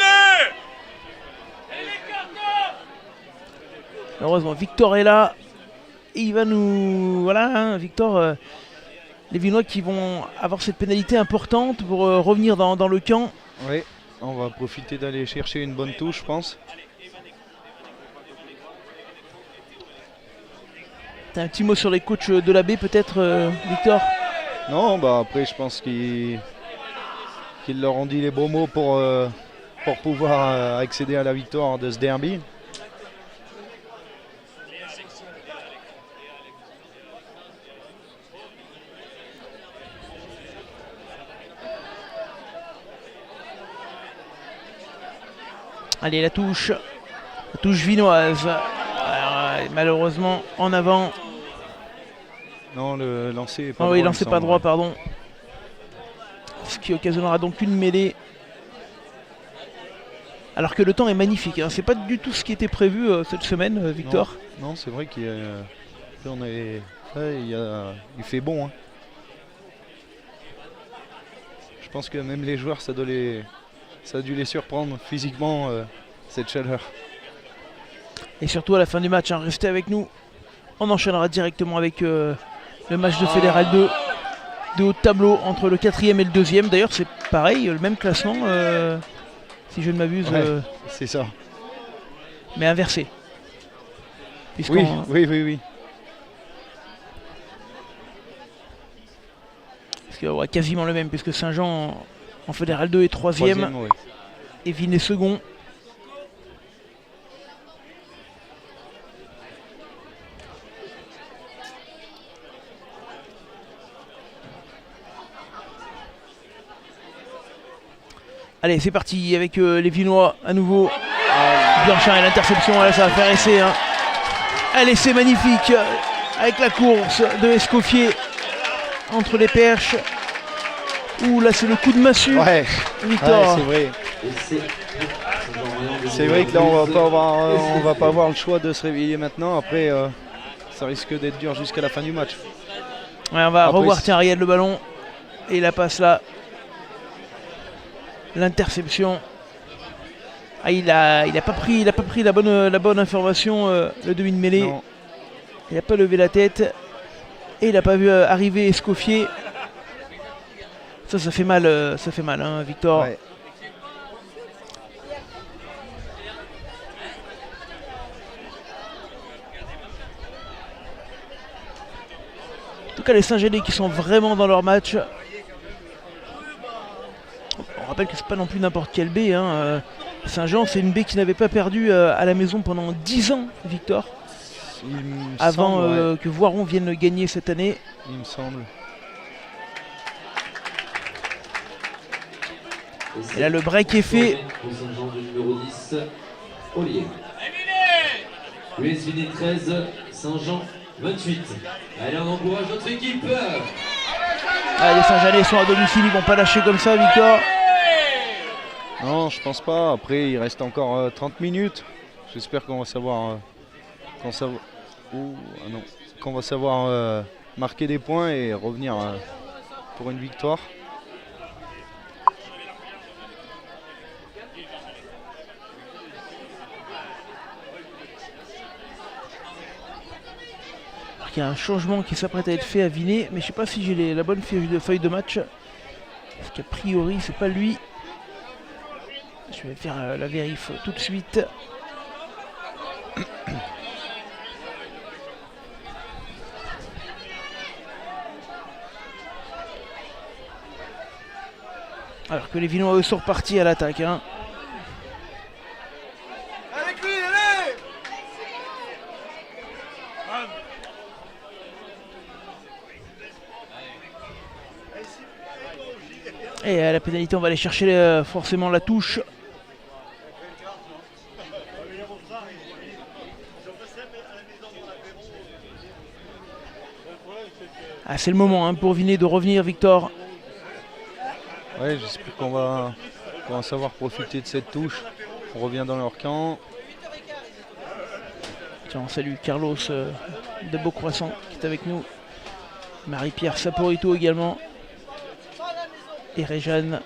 Heureusement, Victor est là. Et il va nous... Voilà, hein, Victor... les Vinois qui vont avoir cette pénalité importante pour revenir dans le camp. Oui, on va profiter d'aller chercher une bonne touche, je pense. T'as un petit mot sur les coachs de la B peut-être, Victor? Non, bah après je pense qu'ils leur ont dit les bons mots pour pouvoir accéder à la victoire de ce derby. Allez, la touche vinoise. Alors, malheureusement, en avant. Non, le lancer est pas droit. Oui, lancé pas droit, pardon. Ce qui occasionnera donc une mêlée. Alors que le temps est magnifique. Hein. C'est pas du tout ce qui était prévu cette semaine, Victor. Non, c'est vrai qu'il fait bon. Hein. Je pense que même les joueurs, ça a dû les surprendre physiquement, cette chaleur. Et surtout à la fin du match, hein, restez avec nous. On enchaînera directement avec le match de Fédéral 2 de haut de tableau entre le 4e et le 2e. D'ailleurs, c'est pareil, le même classement, si je ne m'abuse. Ouais, c'est ça. Mais inversé. Oui. Parce que ouais, quasiment le même, puisque Saint-Jean en Fédéral 2 est 3e. Oui. Et Vinay second. Allez, c'est parti avec les Vinois à nouveau. Blanchard et l'interception, là ça va faire essai. Hein. Un essai magnifique avec la course de Escoffier entre les perches. Ouh, là c'est le coup de massue. Ouais, Victor. C'est vrai. C'est vrai que là on va pas avoir le choix de se réveiller maintenant. Après, ça risque d'être dur jusqu'à la fin du match. Ouais, on va revoir, tiens, Ariel, le ballon. Et la passe là. L'interception. Ah, il a pas pris la bonne information, le demi de mêlée. Non. Il n'a pas levé la tête. Et il n'a pas vu arriver Escoffier. Ça fait mal, hein, Victor. Ouais. En tout cas, les Saint-Gelais qui sont vraiment dans leur match. On rappelle que c'est pas non plus n'importe quelle baie. Hein. Saint-Jean, c'est une baie qui n'avait pas perdu à la maison pendant 10 ans, Victor. Avant que Voiron vienne gagner cette année. Il me semble. Et là, le break est fait. Pour Saint-Jean du numéro 10, Olivier. US Vinet 13, Saint-Jean 28. Allez, on encourage notre équipe. Ah, les Saint-Jeanais sont à domicile, ils vont pas lâcher comme ça, Victor. Non, je pense pas. Après, il reste encore 30 minutes. J'espère qu'on va savoir, qu'on va savoir marquer des points et revenir pour une victoire. Il y a un changement qui s'apprête à être fait à Vinet, mais je sais pas si j'ai la bonne feuille de match. Parce qu'a priori, c'est pas lui. Je vais faire la vérif tout de suite. Alors que les Vinois eux sont repartis à l'attaque. Hein. Et à la pénalité, on va aller chercher forcément la touche. Ah, c'est le moment hein, pour Vinet de revenir, Victor. Ouais, j'espère qu'on va savoir profiter de cette touche. On revient dans leur camp. Tiens, on salue Carlos de Beaucroissant qui est avec nous. Marie-Pierre Saporito également. Et Réjeanne,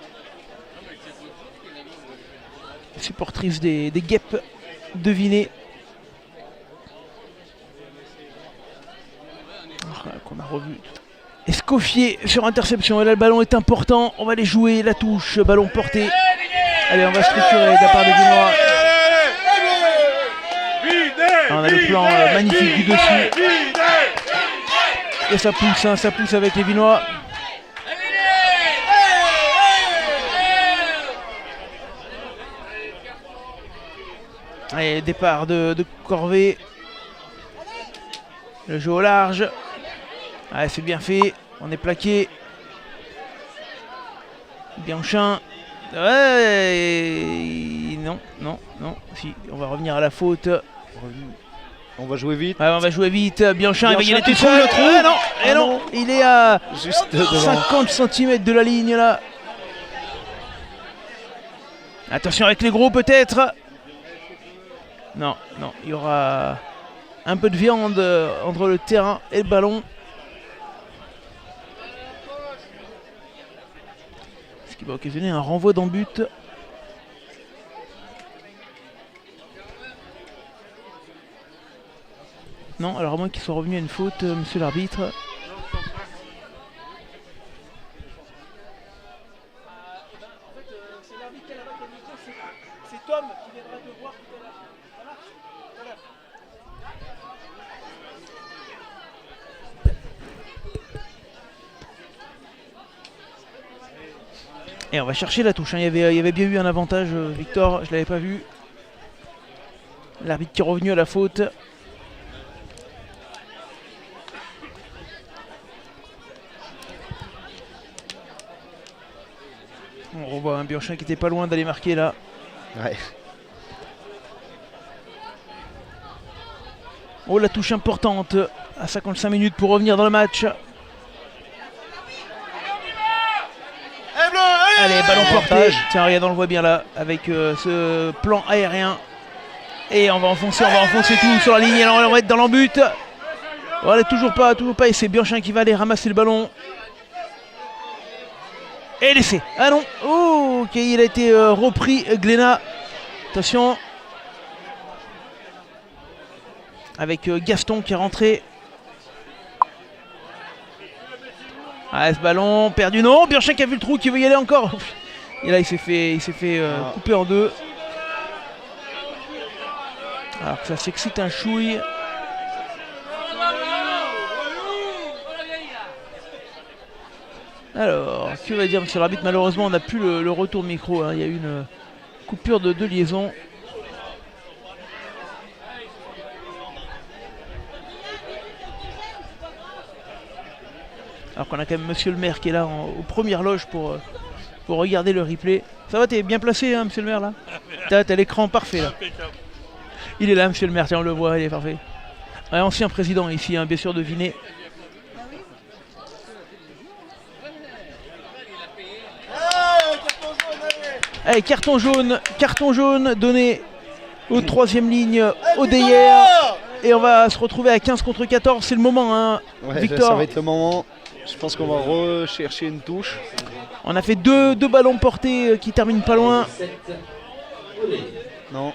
supportrice des Guêpes de Vinet. Qu'on a revu. Escoffier sur interception. Et là, le ballon est important. On va aller jouer la touche. Ballon porté. Allez, on va structurer de la part des Vinois. On a le plan magnifique du dessus. Et ça pousse avec les Vinois. Allez, départ de Corvée. Le jeu au large. Allez, c'est bien fait. On est plaqué. Bianchin. Ouais. Non. Si, on va revenir à la faute. On va jouer vite. Ouais, on va jouer vite. Bianchin, il va y aller tout trouve seul. le trou. Non. Il est à Juste devant. 50 cm de la ligne là. Attention avec les gros peut-être. Non, il y aura un peu de viande entre le terrain et le ballon. Ce qui va occasionner un renvoi dans but. Non, alors à moins qu'il soit revenu à une faute, monsieur l'arbitre. C'est Tom qui viendra te voir tout à l'heure. Ça marche ? Tout à l'heure. Et on va chercher la touche. Hein. Il y avait bien eu un avantage, Victor. Je l'avais pas vu. L'arbitre qui est revenu à la faute. On revoit un Bianchin qui était pas loin d'aller marquer là. Ouais. Oh, la touche importante à 55 minutes pour revenir dans le match. Allez, ballon porté. Tiens, regarde, on le voit bien là avec ce plan aérien. Et on va enfoncer tout sur la ligne. Et on va être dans l'embut. Voilà, toujours pas. Et c'est Bianchin qui va aller ramasser le ballon. Et l'essai. Ah non. Oh, ok, il a été repris, Glénat. Attention. Avec Gaston qui est rentré. Ah, ce ballon perdu. Non, Bianchin qui a vu le trou, qui veut y aller encore. Et là, il s'est fait couper en deux. Alors que ça s'excite un chouille. Alors, que va dire monsieur l'arbitre? Malheureusement, on n'a plus le retour micro. Hein. Il y a eu une coupure de liaison. Alors qu'on a quand même monsieur le maire qui est là aux premières loges pour regarder le replay. Ça va, t'es bien placé, hein, monsieur le maire, là? T'as l'écran parfait, là. Il est là, monsieur le maire, tiens, on le voit, il est parfait. Ouais, ancien président ici, hein, bien sûr, de Vinay. Allez, carton jaune donné aux troisième ligne, au DIR. Et on va se retrouver à 15 contre 14, c'est le moment, hein, Ouais, Victor. ça va être le moment. Je pense qu'on va rechercher une touche. On a fait deux ballons portés qui terminent pas loin. Non.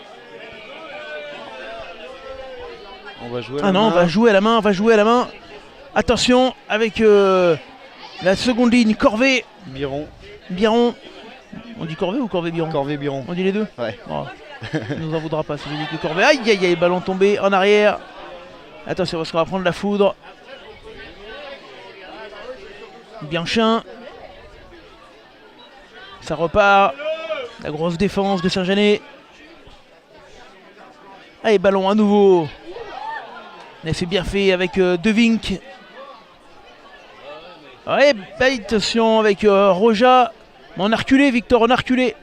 On va jouer à Ah la non, main. on va jouer à la main. Attention, avec la seconde ligne, Corvée, Biron. Biron. On dit Corvée ou Corvée-Biron? Corvée-Biron. On dit les deux? Ouais. Bon. Il nous en voudra pas si j'ai dit que Corvée. Aïe aïe aïe, ballon tombé en arrière. Attention parce qu'on va prendre la foudre. Bianchin. Ça repart. La grosse défense de Saint-Janet. Allez, ballon à nouveau. Mais c'est bien fait avec De Vink. Ouais, attention avec Roja. Mais on a reculé, Victor, on a reculé.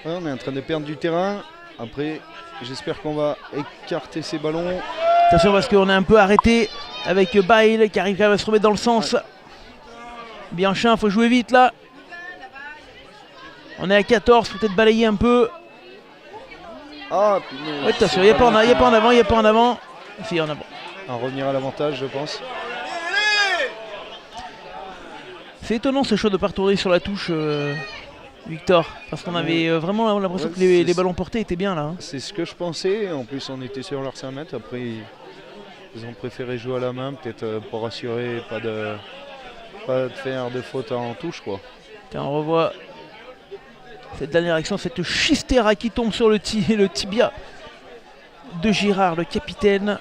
Ouais, on est en train de perdre du terrain. Après, j'espère qu'on va écarter ces ballons. Attention parce qu'on est un peu arrêté avec Bail qui arrive quand même à se remettre dans le sens. Ouais. Bianchin, faut jouer vite là. On est à 14, faut peut-être balayer un peu. Ah, ouais, attention, il n'y a pas en avant, il n'y a pas en avant. Si, en avant. À revenir à l'avantage, je pense. C'est étonnant ce choix de ne pas retourner sur la touche, Victor. Parce qu'on avait vraiment l'impression que les ballons portés étaient bien là. Hein. C'est ce que je pensais. En plus, on était sur leur 5 mètres. Après, ils ont préféré jouer à la main, peut-être pour assurer pas de faire de faute en touche, quoi. Tiens, on revoit cette dernière action, cette chistera qui tombe sur le tibia de Girard, le capitaine.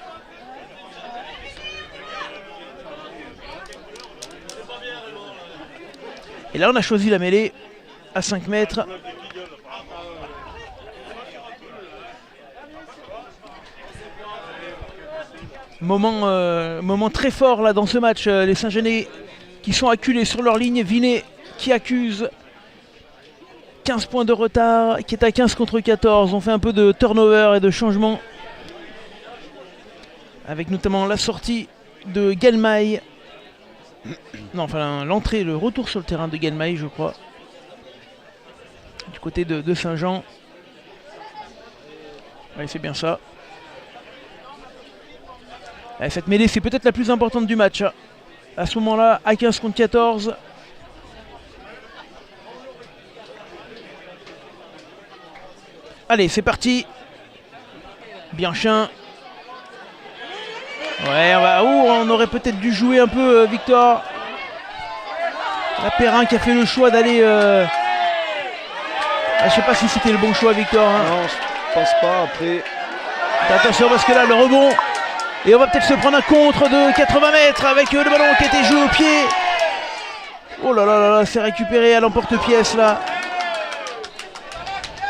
Et là, on a choisi la mêlée à 5 mètres. Moment très fort là dans ce match. Les Saint-Genais qui sont acculés sur leur ligne. Vinay qui accuse 15 points de retard, qui est à 15 contre 14. On fait un peu de turnover et de changement. Avec notamment la sortie de Galmaï. Non, enfin l'entrée, le retour sur le terrain de Galmaï, je crois. Du côté de Saint-Jean. Oui, c'est bien ça. Et cette mêlée, c'est peut-être la plus importante du match. À ce moment-là, à 15 contre 14. Allez, c'est parti. Bianchin. Ouais, on aurait peut-être dû jouer un peu, Victor. La Perrin qui a fait le choix d'aller... je sais pas si c'était le bon choix, Victor. Hein. Non, je pense pas. Après... Attention parce que là, le rebond. Et on va peut-être se prendre un contre de 80 mètres avec le ballon qui a été joué au pied. Oh là là là là, c'est récupéré à l'emporte-pièce là.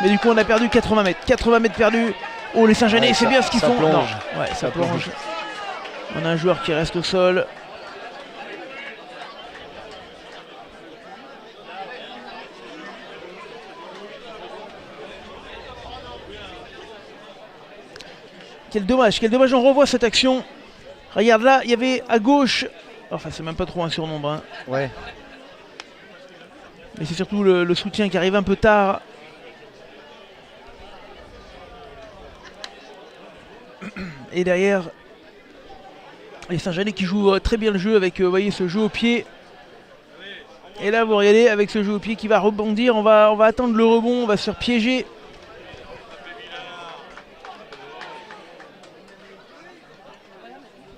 Mais du coup, on a perdu 80 mètres. 80 mètres perdus. Oh, les Saint-Genais, c'est bien ce qu'ils font. Plonge. Non. Ouais, ça plonge. On a un joueur qui reste au sol. Quel dommage, on revoit cette action. Regarde là, il y avait à gauche, enfin c'est même pas trop un surnombre. Hein. Ouais. Mais c'est surtout le soutien qui arrive un peu tard. Et derrière, les Saint-Genès qui jouent très bien le jeu avec, vous voyez, ce jeu au pied. Et là, vous regardez, avec ce jeu au pied qui va rebondir, on va attendre le rebond, on va se faire piéger.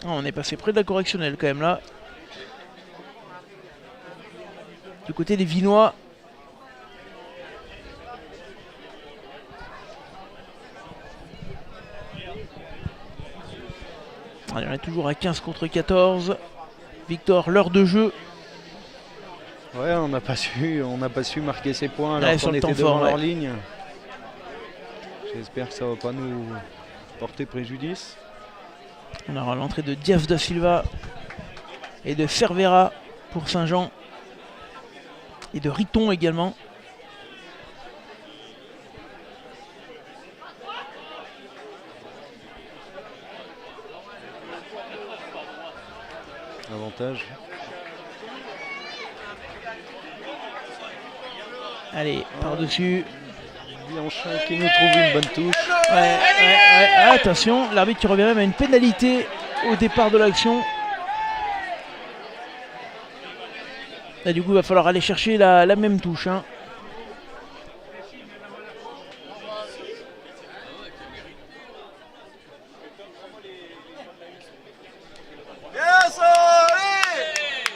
Oh, on est passé près de la correctionnelle quand même là. Du côté des Vinois. Allez, on est toujours à 15 contre 14. Victor, l'heure de jeu. Ouais, on n'a pas su marquer ses points Ouais, alors sur qu'on le était temps devant fort, leur ouais. ligne. J'espère que ça va pas nous porter préjudice. On aura l'entrée de Diaz da Silva et de Cervera pour Saint-Jean. Et de Riton également. Avantage. Allez, par-dessus. Bianchin qui nous trouve une bonne touche. Ouais. Ah, attention, l'arbitre qui revient même à une pénalité au départ de l'action. Là, du coup, il va falloir aller chercher la même touche. Hein.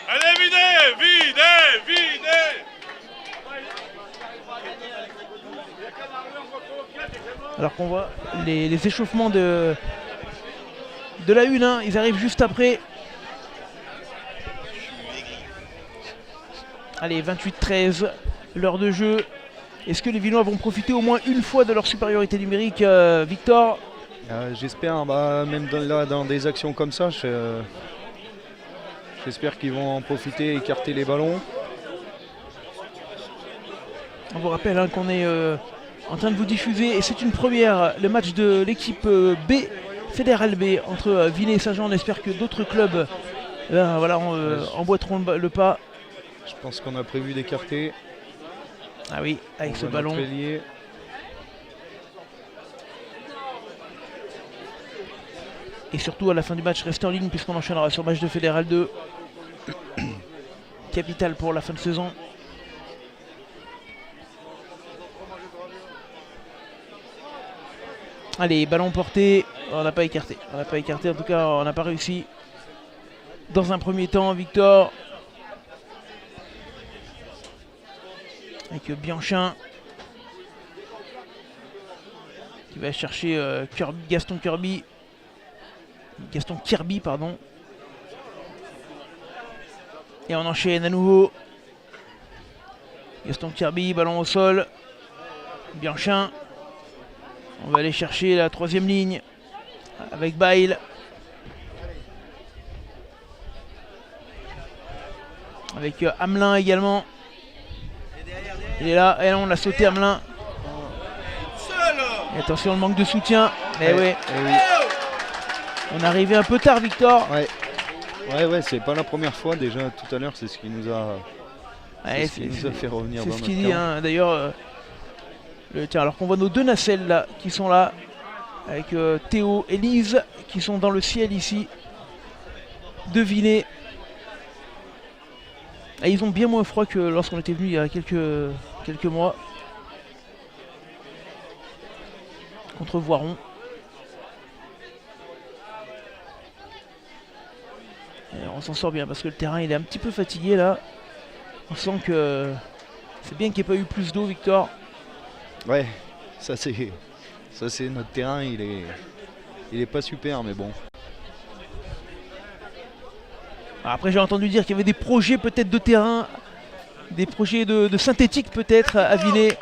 Allez, videz. Alors qu'on voit les échauffements de la une, hein, ils arrivent juste après. Allez, 28-13, l'heure de jeu. Est-ce que les Vinois vont profiter au moins une fois de leur supériorité numérique, Victor? J'espère, même dans des actions comme ça, j'espère qu'ils vont en profiter, écarter les ballons. On vous rappelle hein, qu'on est en train de vous diffuser, et c'est une première, le match de l'équipe B, Fédéral B, entre Vinay et Saint-Jean. On espère que d'autres clubs emboîteront le pas. Je pense qu'on a prévu d'écarter. Ah oui, avec On ce voit ballon. notre ailier. Et surtout à la fin du match, restez en ligne puisqu'on enchaînera sur le match de Fédéral 2. Capital pour la fin de saison. Allez, ballon porté. On n'a pas écarté. On n'a pas écarté, en tout cas, on n'a pas réussi. Dans un premier temps, Victor. Avec Bianchin. Qui va chercher Gaston Kirby, pardon. Et on enchaîne à nouveau. Gaston Kirby, ballon au sol. Bianchin. On va aller chercher la troisième ligne avec Bail. Avec Hamelin également. Il est là, et là on l'a sauté Hamelin. Et attention, le manque de soutien. Oui. On est arrivé un peu tard, Victor. Ouais, c'est pas la première fois déjà. Tout à l'heure, c'est ce qui nous a, fait revenir c'est dans ce notre qu'il dit, camp. hein. D'ailleurs, tiens, alors qu'on voit nos deux nacelles là, qui sont là, avec Théo et Lise, qui sont dans le ciel ici. Devinez. Et ils ont bien moins froid que lorsqu'on était venu il y a quelques mois. Contre Voiron. Et on s'en sort bien parce que le terrain il est un petit peu fatigué là. On sent que c'est bien qu'il n'y ait pas eu plus d'eau, Victor. Ouais, ça c'est notre terrain, il est pas super, mais bon. Après j'ai entendu dire qu'il y avait des projets peut-être de terrain, des projets de synthétique peut-être à Vinay.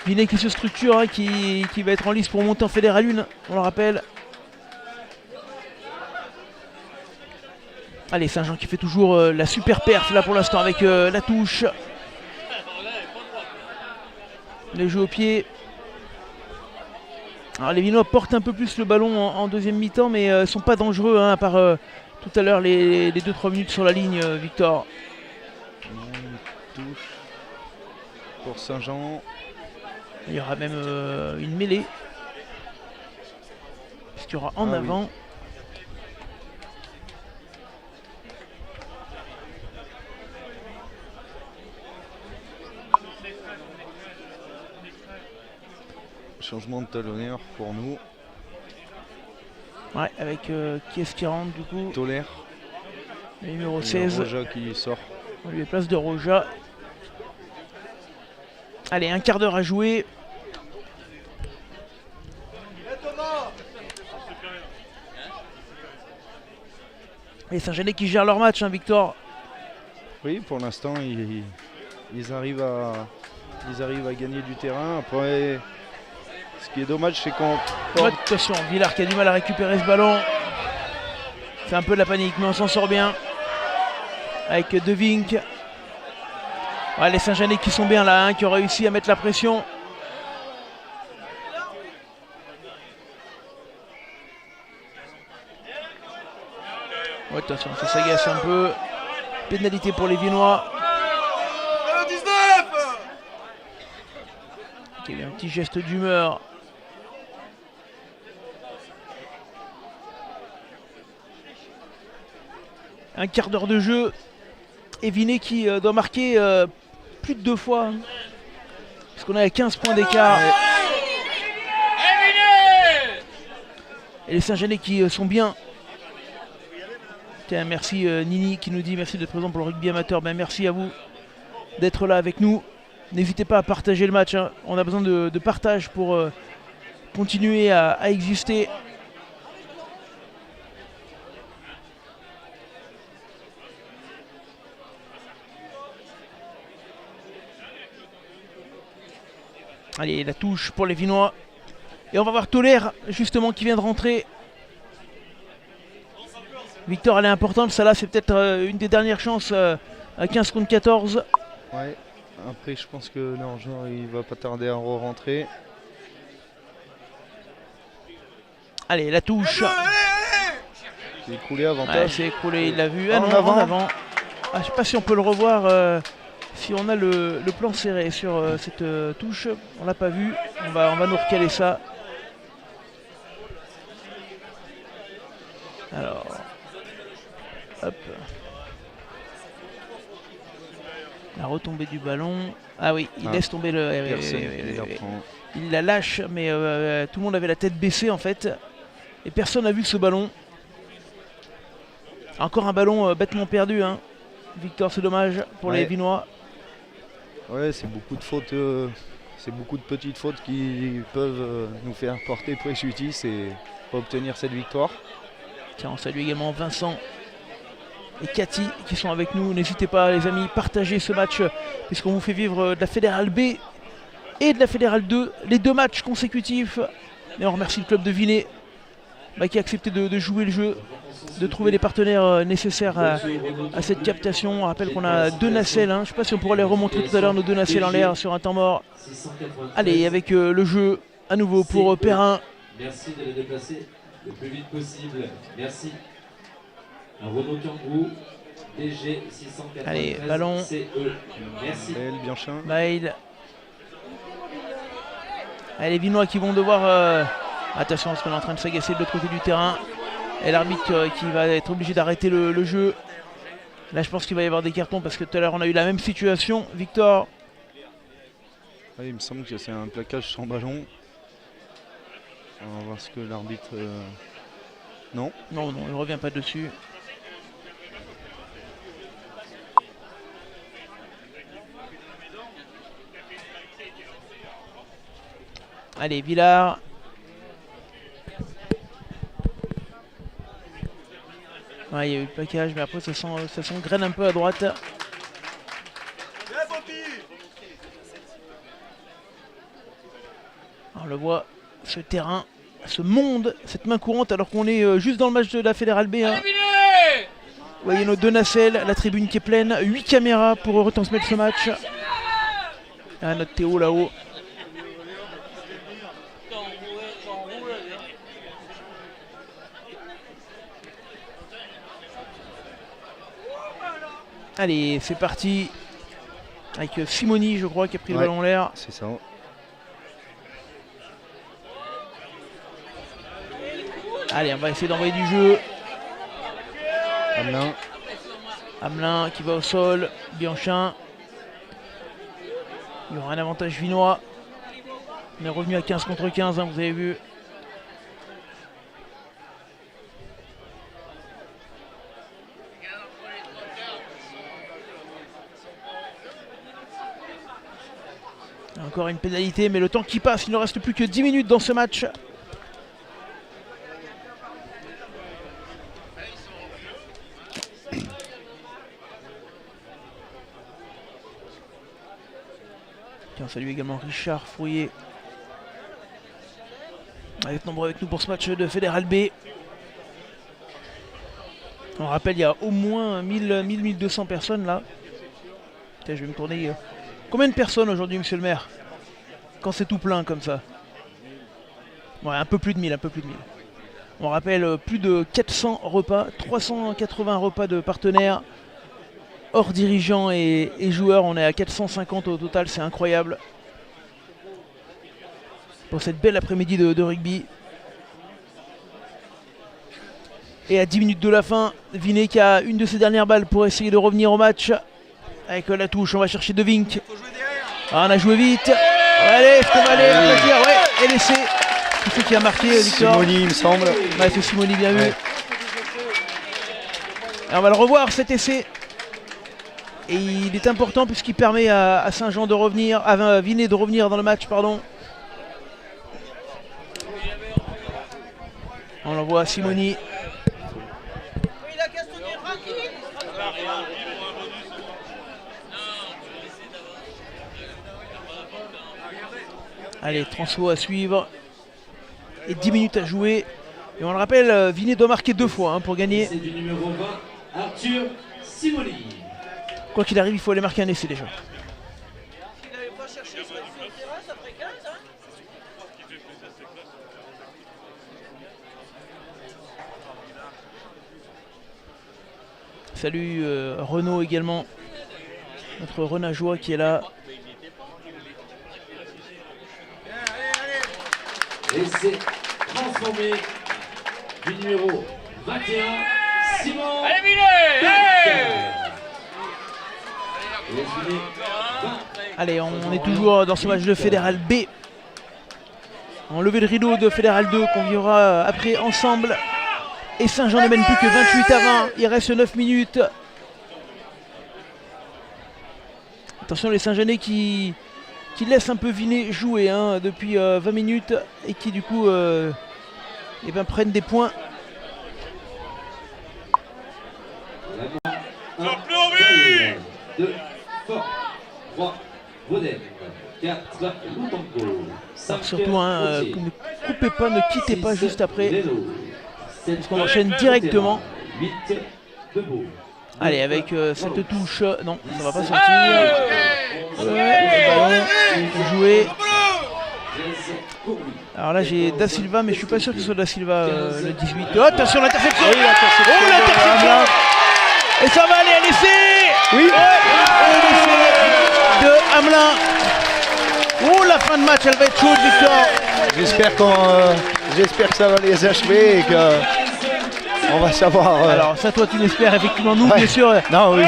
Vinay qui se structure, hein, qui va être en lice pour monter en Fédéral 1, on le rappelle. Allez, Saint-Jean qui fait toujours la super perf là pour l'instant avec la touche. Les jeux au pied. Alors les Vinois portent un peu plus le ballon en deuxième mi-temps, mais ne sont pas dangereux, hein, à part tout à l'heure les 2-3 minutes sur la ligne, Victor. Touche pour Saint-Jean. Il y aura même une mêlée. Puisqu'il y aura en avant. Oui. Changement de talonneur pour nous. Ouais, avec qui est-ce qui rentre du coup? Tolaire. Le numéro Et 16. Roja qui sort. On lui met place de Roja. Allez, un quart d'heure à jouer. Et Saint-Genès qui gère leur match, hein, Victor. Oui, pour l'instant, ils arrivent à gagner du terrain. Après, ce qui est dommage, c'est qu'on porte... Attention, Villard qui a du mal à récupérer ce ballon. C'est un peu de la panique, mais on s'en sort bien. Avec De Vink. Ouais, les Saint-Genès qui sont bien là, hein, qui ont réussi à mettre la pression. Ouais, attention, ça s'agace un peu. Pénalité pour les Viennois. Il y a un petit geste d'humeur. Un quart d'heure de jeu. Et Vinet qui doit marquer plus de 2 fois. Hein, parce qu'on est à 15 points d'écart. Et les Saint-Genès qui sont bien. Tiens, merci Nini qui nous dit merci d'être présent pour le rugby amateur. Ben, merci à vous d'être là avec nous. N'hésitez pas à partager le match. Hein. On a besoin de partage pour continuer à exister. Allez, la touche pour les Viennois. Et on va voir Tolaire justement qui vient de rentrer. Victor, elle est importante, ça là c'est peut-être une des dernières chances à 15 contre 14. Ouais, après je pense que non, genre, il va pas tarder à re-rentrer. Allez, la touche. C'est écroulé, avantage. Ouais, c'est écroulé, il l'a vu. En non, avant. en avant. Ah, je sais pas si on peut le revoir, si on a le plan serré sur cette touche. On l'a pas vu, on va nous recaler ça. Alors... Hop. La retombée du ballon. Ah oui, il laisse tomber le... Il la lâche, mais tout le monde avait la tête baissée en fait. Et personne n'a vu ce ballon. Encore un ballon bêtement perdu. Hein. Victor, c'est dommage pour les Viennois. Ouais, c'est beaucoup de fautes. C'est beaucoup de petites fautes qui peuvent nous faire porter préjudice et pas obtenir cette victoire. Tiens, on salue également Vincent et Cathy qui sont avec nous. N'hésitez pas les amis, partagez ce match puisqu'on vous fait vivre de la Fédérale B et de la Fédérale 2, les 2 matchs consécutifs. Et on remercie le club de Vinet qui a accepté de jouer le jeu, de trouver les partenaires nécessaires à cette captation. On rappelle qu'on a 2 nacelles, hein. Je ne sais pas si on pourra les remontrer tout à l'heure, nos 2 nacelles en l'air sur un temps mort. Allez, avec le jeu à nouveau pour Perrin. Merci de les déplacer le plus vite possible. Merci. Un Renault Kangoo DG 693. Allez, ballon. CE. Merci. Bianchin. Bail. Allez, les Viennois qui vont devoir... Attention parce qu'on est en train de s'agacer de l'autre côté du terrain. Et l'arbitre qui va être obligé d'arrêter le jeu. Là je pense qu'il va y avoir des cartons parce que tout à l'heure on a eu la même situation. Victor. Ouais, il me semble que c'est un plaquage sans ballon. On va voir ce que l'arbitre... Non. Non, il ne revient pas dessus. Allez, Villard. Ouais, il y a eu le plaquage, mais après ça s'engraine un peu à droite. On le voit, ce terrain, ce monde, cette main courante, alors qu'on est juste dans le match de la Fédérale B. Hein. Vous voyez nos 2 nacelles, la tribune qui est pleine, 8 caméras pour retransmettre ce match. Ah, notre Théo là-haut. Allez, c'est parti. Avec Simoni, je crois, qui a pris le ballon en l'air. C'est ça. Allez, on va essayer d'envoyer du jeu. Hamelin. Hamelin qui va au sol. Bianchin. Il y aura un avantage viennois. On est revenu à 15 contre 15, hein, vous avez vu. Encore une pénalité, mais le temps qui passe, il ne reste plus que 10 minutes dans ce match. Tiens, salut également Richard Fourier. Vous êtes nombreux avec nous pour ce match de Fédéral B. On rappelle, il y a au moins 1000-1200 personnes là. Tiens, je vais me tourner. Combien de personnes aujourd'hui, monsieur le maire? Quand c'est tout plein comme ça? Ouais, un peu plus de 1000, un peu plus de 1000. On rappelle, plus de 400 repas, 380 repas de partenaires, hors dirigeants et joueurs. On est à 450 au total, c'est incroyable. Pour cette belle après-midi de rugby. Et à 10 minutes de la fin, Vinet qui a une de ses dernières balles pour essayer de revenir au match. Avec la touche, on va chercher De Vink. Ah, on a joué vite. Allez, est-ce qu'on va aller applaudir? Ouais, et l'essai. C'est ce qui a marqué, Victor. Simoni, il me semble. Ouais, c'est Simoni, bien vu. Et on va le revoir, cet essai. Et il est important puisqu'il permet à Saint-Jean de revenir, à Vinet de revenir dans le match, pardon. On l'envoie à Simoni. Allez, transfo à suivre. Et 10 minutes à jouer. Et on le rappelle, Vinet doit marquer 2 fois pour gagner. C'est du numéro 20, Arthur Simoni. Quoi qu'il arrive, il faut aller marquer un essai déjà. Salut Renaud également. Notre Renajois qui est là. Et c'est transformé du numéro 21, Simon. Allez, Vinet! Allez, on est toujours dans ce match de Fédéral B. On levé le rideau de Fédéral 2 qu'on vivra après ensemble. Et Saint-Jean ne mène plus que 28 à 20. Il reste 9 minutes. Attention les Saint-Jeanais qui laissent un peu Vinet jouer depuis 20 minutes. Et qui du coup prennent des points. Sur plus envie! 2, Fort, 3, Vaudem, 4, Loutango, 5, Alors surtout, ne coupez pas, ne quittez pas juste après. Parce qu'on enchaîne directement. 8, Debout. Allez, avec cette touche, non, ça va pas sortir. Le ballon, joué. Alors là, j'ai Da Silva, mais je suis pas sûr que ce soit Da Silva le 18. Oh, attention, l'interception! Oh, l'interception! Et ça va aller à l'essai! Oui! L'essai de Hamelin. Oh, la fin de match, elle va être chaude, Victor! J'espère que ça va les achever et que on va savoir. Alors ça, toi, tu l'espères, effectivement, nous, ouais. bien sûr. Non, oui.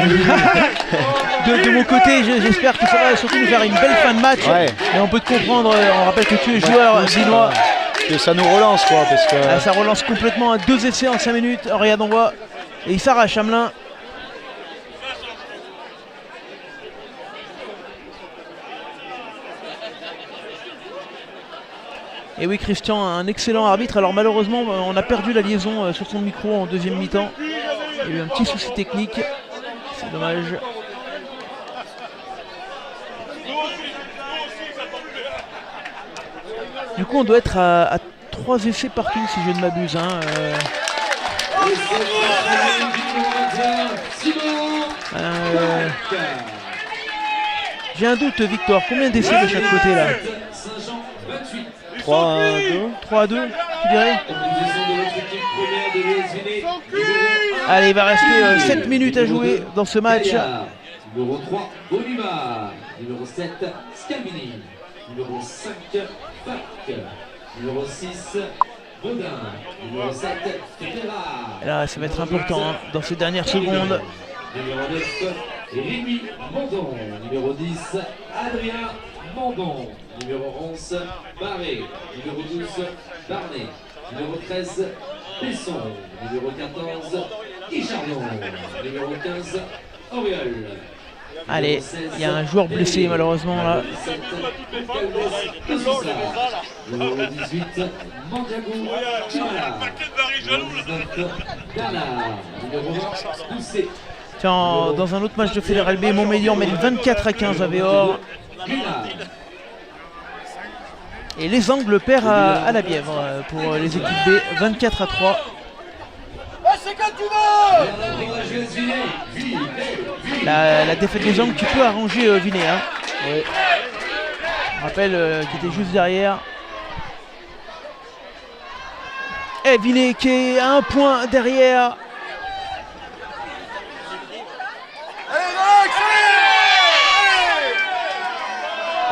De mon côté, j'espère que ça va surtout nous faire une belle fin de match. Ouais. Et on peut te comprendre, on rappelle que tu es joueur vinois. Que ça nous relance, quoi, parce que. Ça relance complètement à 2 essais en 5 minutes. Regarde, on voit. Et il s'arrache, Hamelin. Et oui, Christian, un excellent arbitre. Alors malheureusement, on a perdu la liaison sur son micro en deuxième mi-temps. Il y a eu un petit souci technique. C'est dommage. Du coup, on doit être à 3 essais partout, si je ne m'abuse. J'ai un doute, Victor. Combien d'essais de chaque côté là? 3 à 2. 3 à 2, tu dirais? Allez, il va rester 7 minutes à jouer dans ce match. Numéro 3, Bolivar. Numéro 7, Scalvini. Numéro 5, Fac. Numéro 6, Baudin. Numéro 7, Ferreira. Et là, ça va être important dans ces dernières secondes. Numéro 9, Rémi Mondon. Numéro 10, Adrien Mandon. Numéro 11, Barré. Numéro 12, Barnet. Numéro 13, Besson. Numéro 14, Guichardon. Numéro 15, Auriol. Allez, il y a un joueur blessé malheureusement là. Numéro 18, Mandiagou. Numéro 19, Bernard. Numéro 20, Doucet. Tiens, dans un autre match de Fédéral B, Montmélian mène 24-15 à Véor. Et les Angles perd à la Bièvre pour les équipes B, 24-3. La défaite des Angles, tu peux arranger Vinet. Hein. Ouais. Je rappelle qu'il était juste derrière. Et Vinet qui est à un point derrière.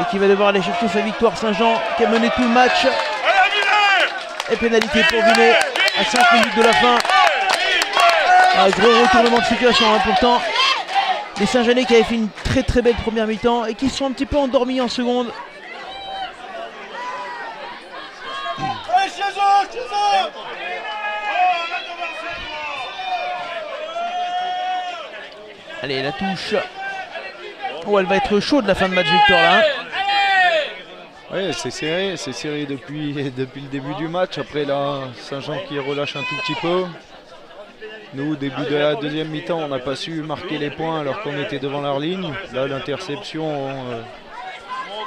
Et qui va devoir aller chercher sa victoire. Saint-Jean qui a mené tout le match. Et pénalité pour Vinet à 5 minutes de la fin. Un gros retournement de situation hein. Pourtant les Saint-Jeanais qui avaient fait une très belle première mi-temps et qui se sont un petit peu endormis en seconde. Allez, la touche. Oh, elle va être chaude la fin de match, Victor là. Hein. Ouais, c'est serré depuis le début du match. Après là, Saint-Jean qui relâche un tout petit peu. Nous, au début de la deuxième mi-temps, on n'a pas su marquer les points alors qu'on était devant leur ligne. Là, l'interception, on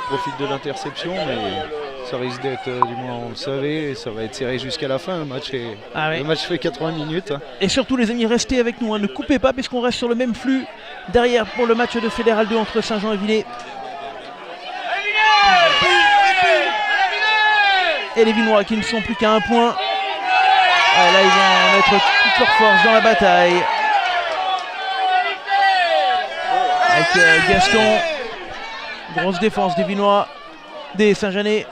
profite de l'interception, mais ça risque d'être, du moins on le savait, ça va être serré jusqu'à la fin. Le match fait 80 minutes. Hein. Et surtout les amis, restez avec nous, hein. Ne coupez pas puisqu'on reste sur le même flux derrière pour le match de Fédéral 2 entre Saint-Jean et Vinet. Et les Vinois qui ne sont plus qu'à un point. Ah, là ils vont mettre toute leur force dans la bataille. Avec Gaston. Grosse défense des Vinois, des Saint-Jeanais.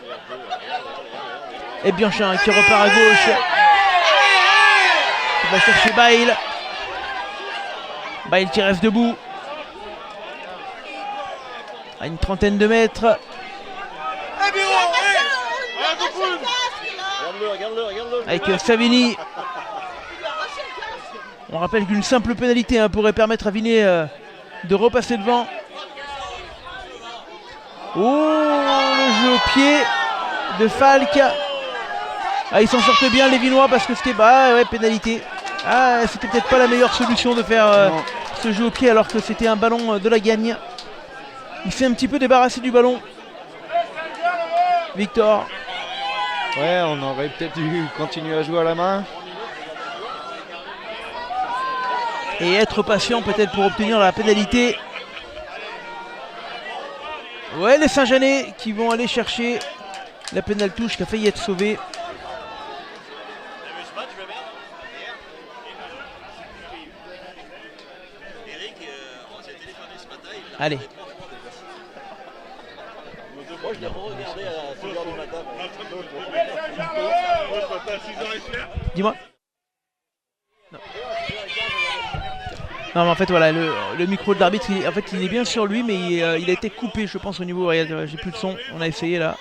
Et Bianchin qui repart à gauche. Il va chercher Bail. Bail qui reste debout. À une trentaine de mètres. Avec Savini. On rappelle qu'une simple pénalité hein, pourrait permettre à Vinet de repasser devant. Oh, le jeu au pied de Falk. Ah, ils s'en sortent bien les Vinois parce que c'était pénalité. Ah, c'était peut-être pas la meilleure solution de faire ce jeu au pied alors que c'était un ballon de la gagne. Il s'est un petit peu débarrassé du ballon. Victor. Ouais, on aurait peut-être dû continuer à jouer à la main. Et être patient peut-être pour obtenir la pénalité. Ouais, les Saint-Jeanais qui vont aller chercher la pénale touche qui a failli être sauvée. Allez. Dis-moi. Non mais en fait voilà le micro de l'arbitre en fait il est bien sur lui mais il a été coupé je pense au niveau, j'ai plus de son, on a essayé là,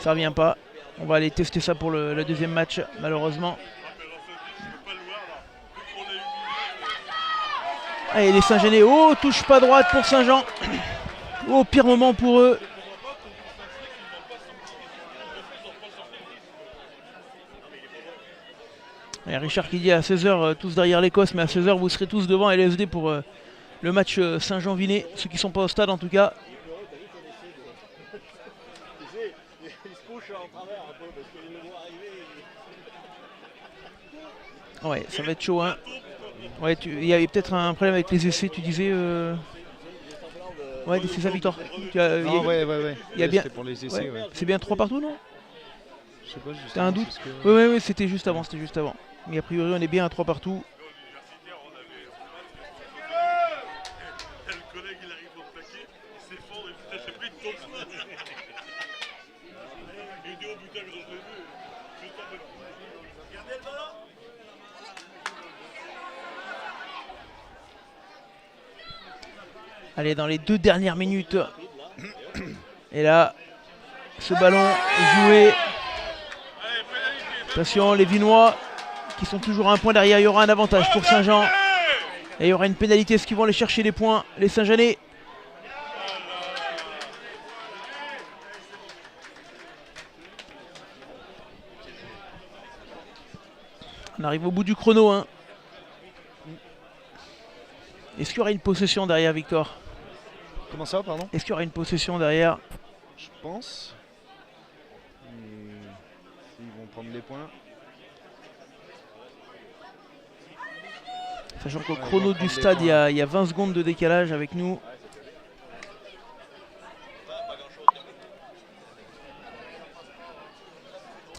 ça revient pas. On va aller tester ça pour le deuxième match malheureusement. Allez les Saint-Jeanais, oh touche pas droite pour Saint-Jean. Oh pire moment pour eux. Et Richard qui dit à 16h tous derrière l'Écosse, mais à 16h vous serez tous devant LSD pour le match Saint-Jean-Vinet, ceux qui ne sont pas au stade en tout cas. Ouais, ça va être chaud hein. Ouais, il y avait peut-être un problème avec les essais, tu disais. Ouais, c'est ça Victor. Ouais. Il y a bien. Pour les essais, ouais. C'est bien 3 partout non? Je sais pas, t'as un doute? Ouais, c'était juste avant, Mais a priori on est bien à 3 partout. Allez, dans les 2 dernières minutes Et là, ce ballon joué. Attention, les Vinois qui sont toujours à un point derrière. Il y aura un avantage pour Saint-Jean. Et il y aura une pénalité. Est-ce qu'ils vont aller chercher les points, les Saint-Jeanais? On arrive au bout du chrono. Hein. Est-ce qu'il y aura une possession derrière, Victor? Comment ça, pardon? Est-ce qu'il y aura une possession derrière? Je pense. Ils vont prendre les points. Sachant qu'au chrono du stade, il y a 20 secondes de décalage avec nous.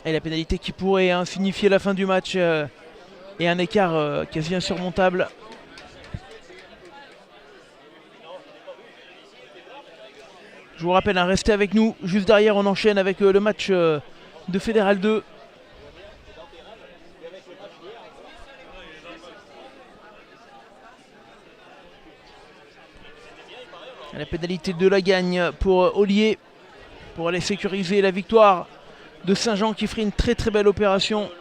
Et la pénalité qui pourrait signifier la fin du match et un écart quasi insurmontable. Je vous rappelle, restez avec nous. Juste derrière, on enchaîne avec le match de Fédéral 2. La pénalité de la gagne pour Ollier pour aller sécuriser la victoire de Saint-Jean qui ferait une très très belle opération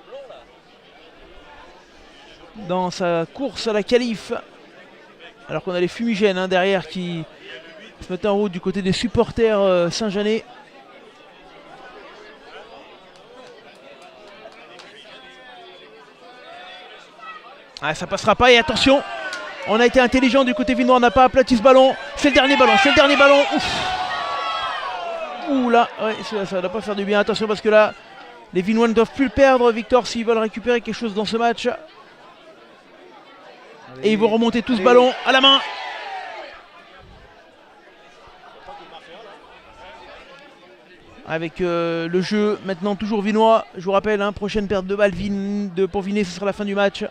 dans sa course à la qualif. Alors qu'on a les fumigènes derrière qui se mettent en route du côté des supporters Saint-Jeanais. Ah, ça passera pas et attention, on a été intelligent du côté vinois, on n'a pas aplati ce ballon. C'est le dernier ballon, c'est le dernier ballon. Ouf. Ouh là, ouais, ça ne va pas faire du bien. Attention parce que là, les Vinois ne doivent plus le perdre, Victor, s'ils veulent récupérer quelque chose dans ce match. Allez. Et ils vont remonter tout ce ballon à la main. Avec le jeu maintenant toujours vinois. Je vous rappelle, prochaine perte de balle pour Vinet, ce sera la fin du match.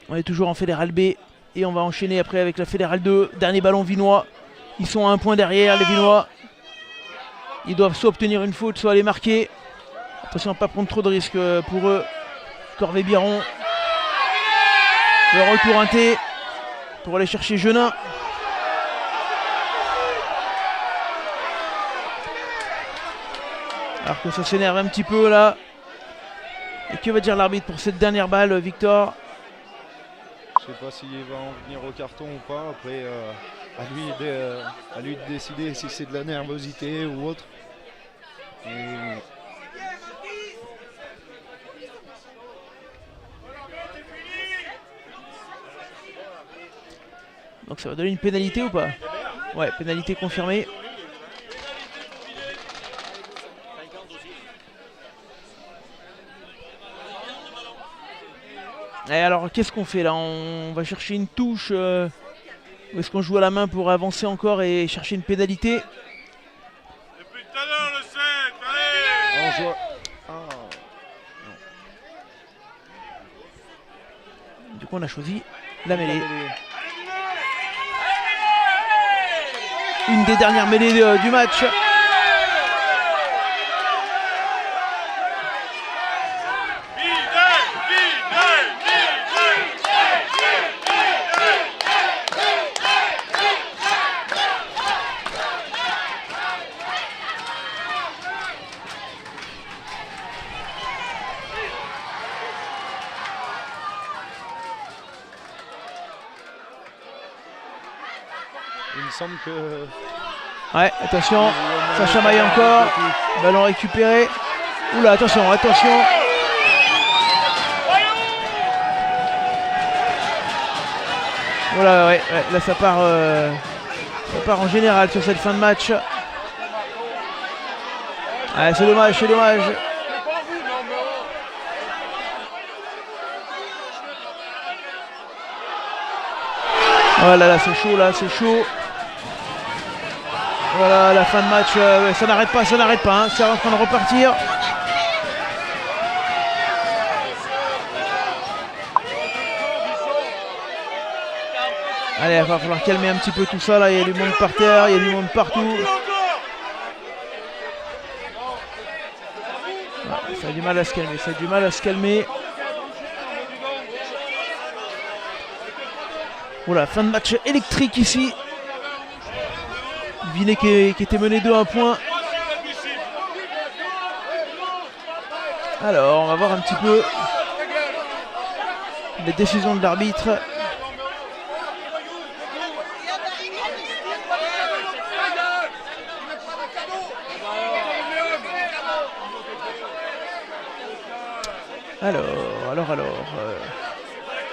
On est toujours en Fédéral B et on va enchaîner après avec la Fédéral 2. Dernier ballon vinois. Ils sont à un point derrière, les Vinois. Ils doivent soit obtenir une faute, soit aller marquer. Attention à ne pas prendre trop de risques pour eux. Corvée-Biron. Le retour inté pour aller chercher Genin. Alors que ça s'énerve un petit peu là. Et que va dire l'arbitre pour cette dernière balle, Victor? Je sais pas s'il va en venir au carton ou pas. Après, à lui de décider si c'est de la nervosité ou autre. Donc ça va donner une pénalité ou pas? Ouais, pénalité confirmée. Et alors qu'est-ce qu'on fait là? On va chercher une touche ou est-ce qu'on joue à la main pour avancer encore et chercher une pénalité? Depuis tout à l'heure, le 7, allez! On joue. Du coup on a choisi la mêlée. Une des dernières mêlées du match. Il me semble que... Ouais, attention, ça chamaille encore. Ballon récupéré. Oula, attention, attention. Voilà, ouais, là ça part en général sur cette fin de match. Ouais, c'est dommage, c'est dommage. Voilà, là c'est chaud, là c'est chaud. Voilà, la fin de match, ça n'arrête pas, c'est en train de repartir. Allez, il va falloir calmer un petit peu tout ça, là, il y a du monde par terre, il y a du monde partout. Voilà, ça a du mal à se calmer, Voilà, fin de match électrique ici. Vinay qui était mené 2-1 point. Alors, on va voir un petit peu les décisions de l'arbitre. Alors.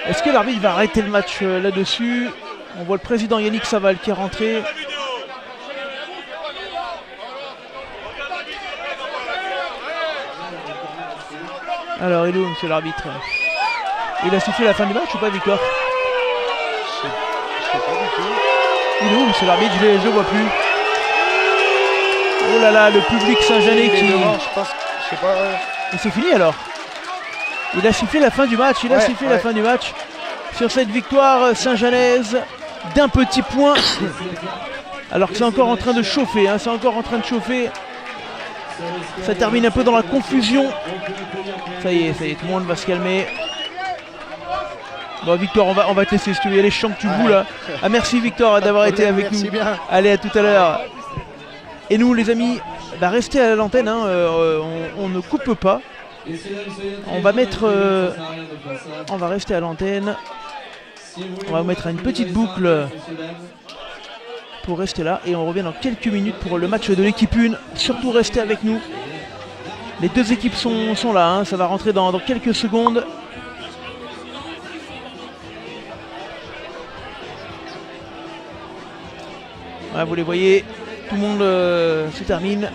Est-ce que l'arbitre va arrêter le match là-dessus? On voit le président Yannick Saval qui est rentré. Alors, il est où, monsieur l'arbitre? Il a sifflé la fin du match ou pas, Victor? Je sais pas du tout. Il est où, monsieur l'arbitre? Je le vois plus. Oh là là, le public Saint-Jeanais qui... Je sais pas. Et c'est fini alors? Il a sifflé la fin du match, la fin du match sur cette victoire saint-jeannaise d'un petit point. Alors que c'est encore en train de chauffer, hein, Ça termine un peu dans la confusion. Ça y est, tout le monde va se calmer. Bon, Victor, on va te laisser si tu veux y aller, je sens que tu boules là. Ah, merci Victor d'avoir été avec nous. Bien. Allez, à tout à l'heure. Et nous les amis, restez à l'antenne, hein, on ne coupe pas. On va mettre, on va rester à l'antenne. On va mettre une petite boucle pour rester là et on revient dans quelques minutes pour le match de l'équipe 1. Surtout restez avec nous. Les deux équipes sont là, hein, ça va rentrer dans quelques secondes. Voilà, vous les voyez, tout le monde se termine.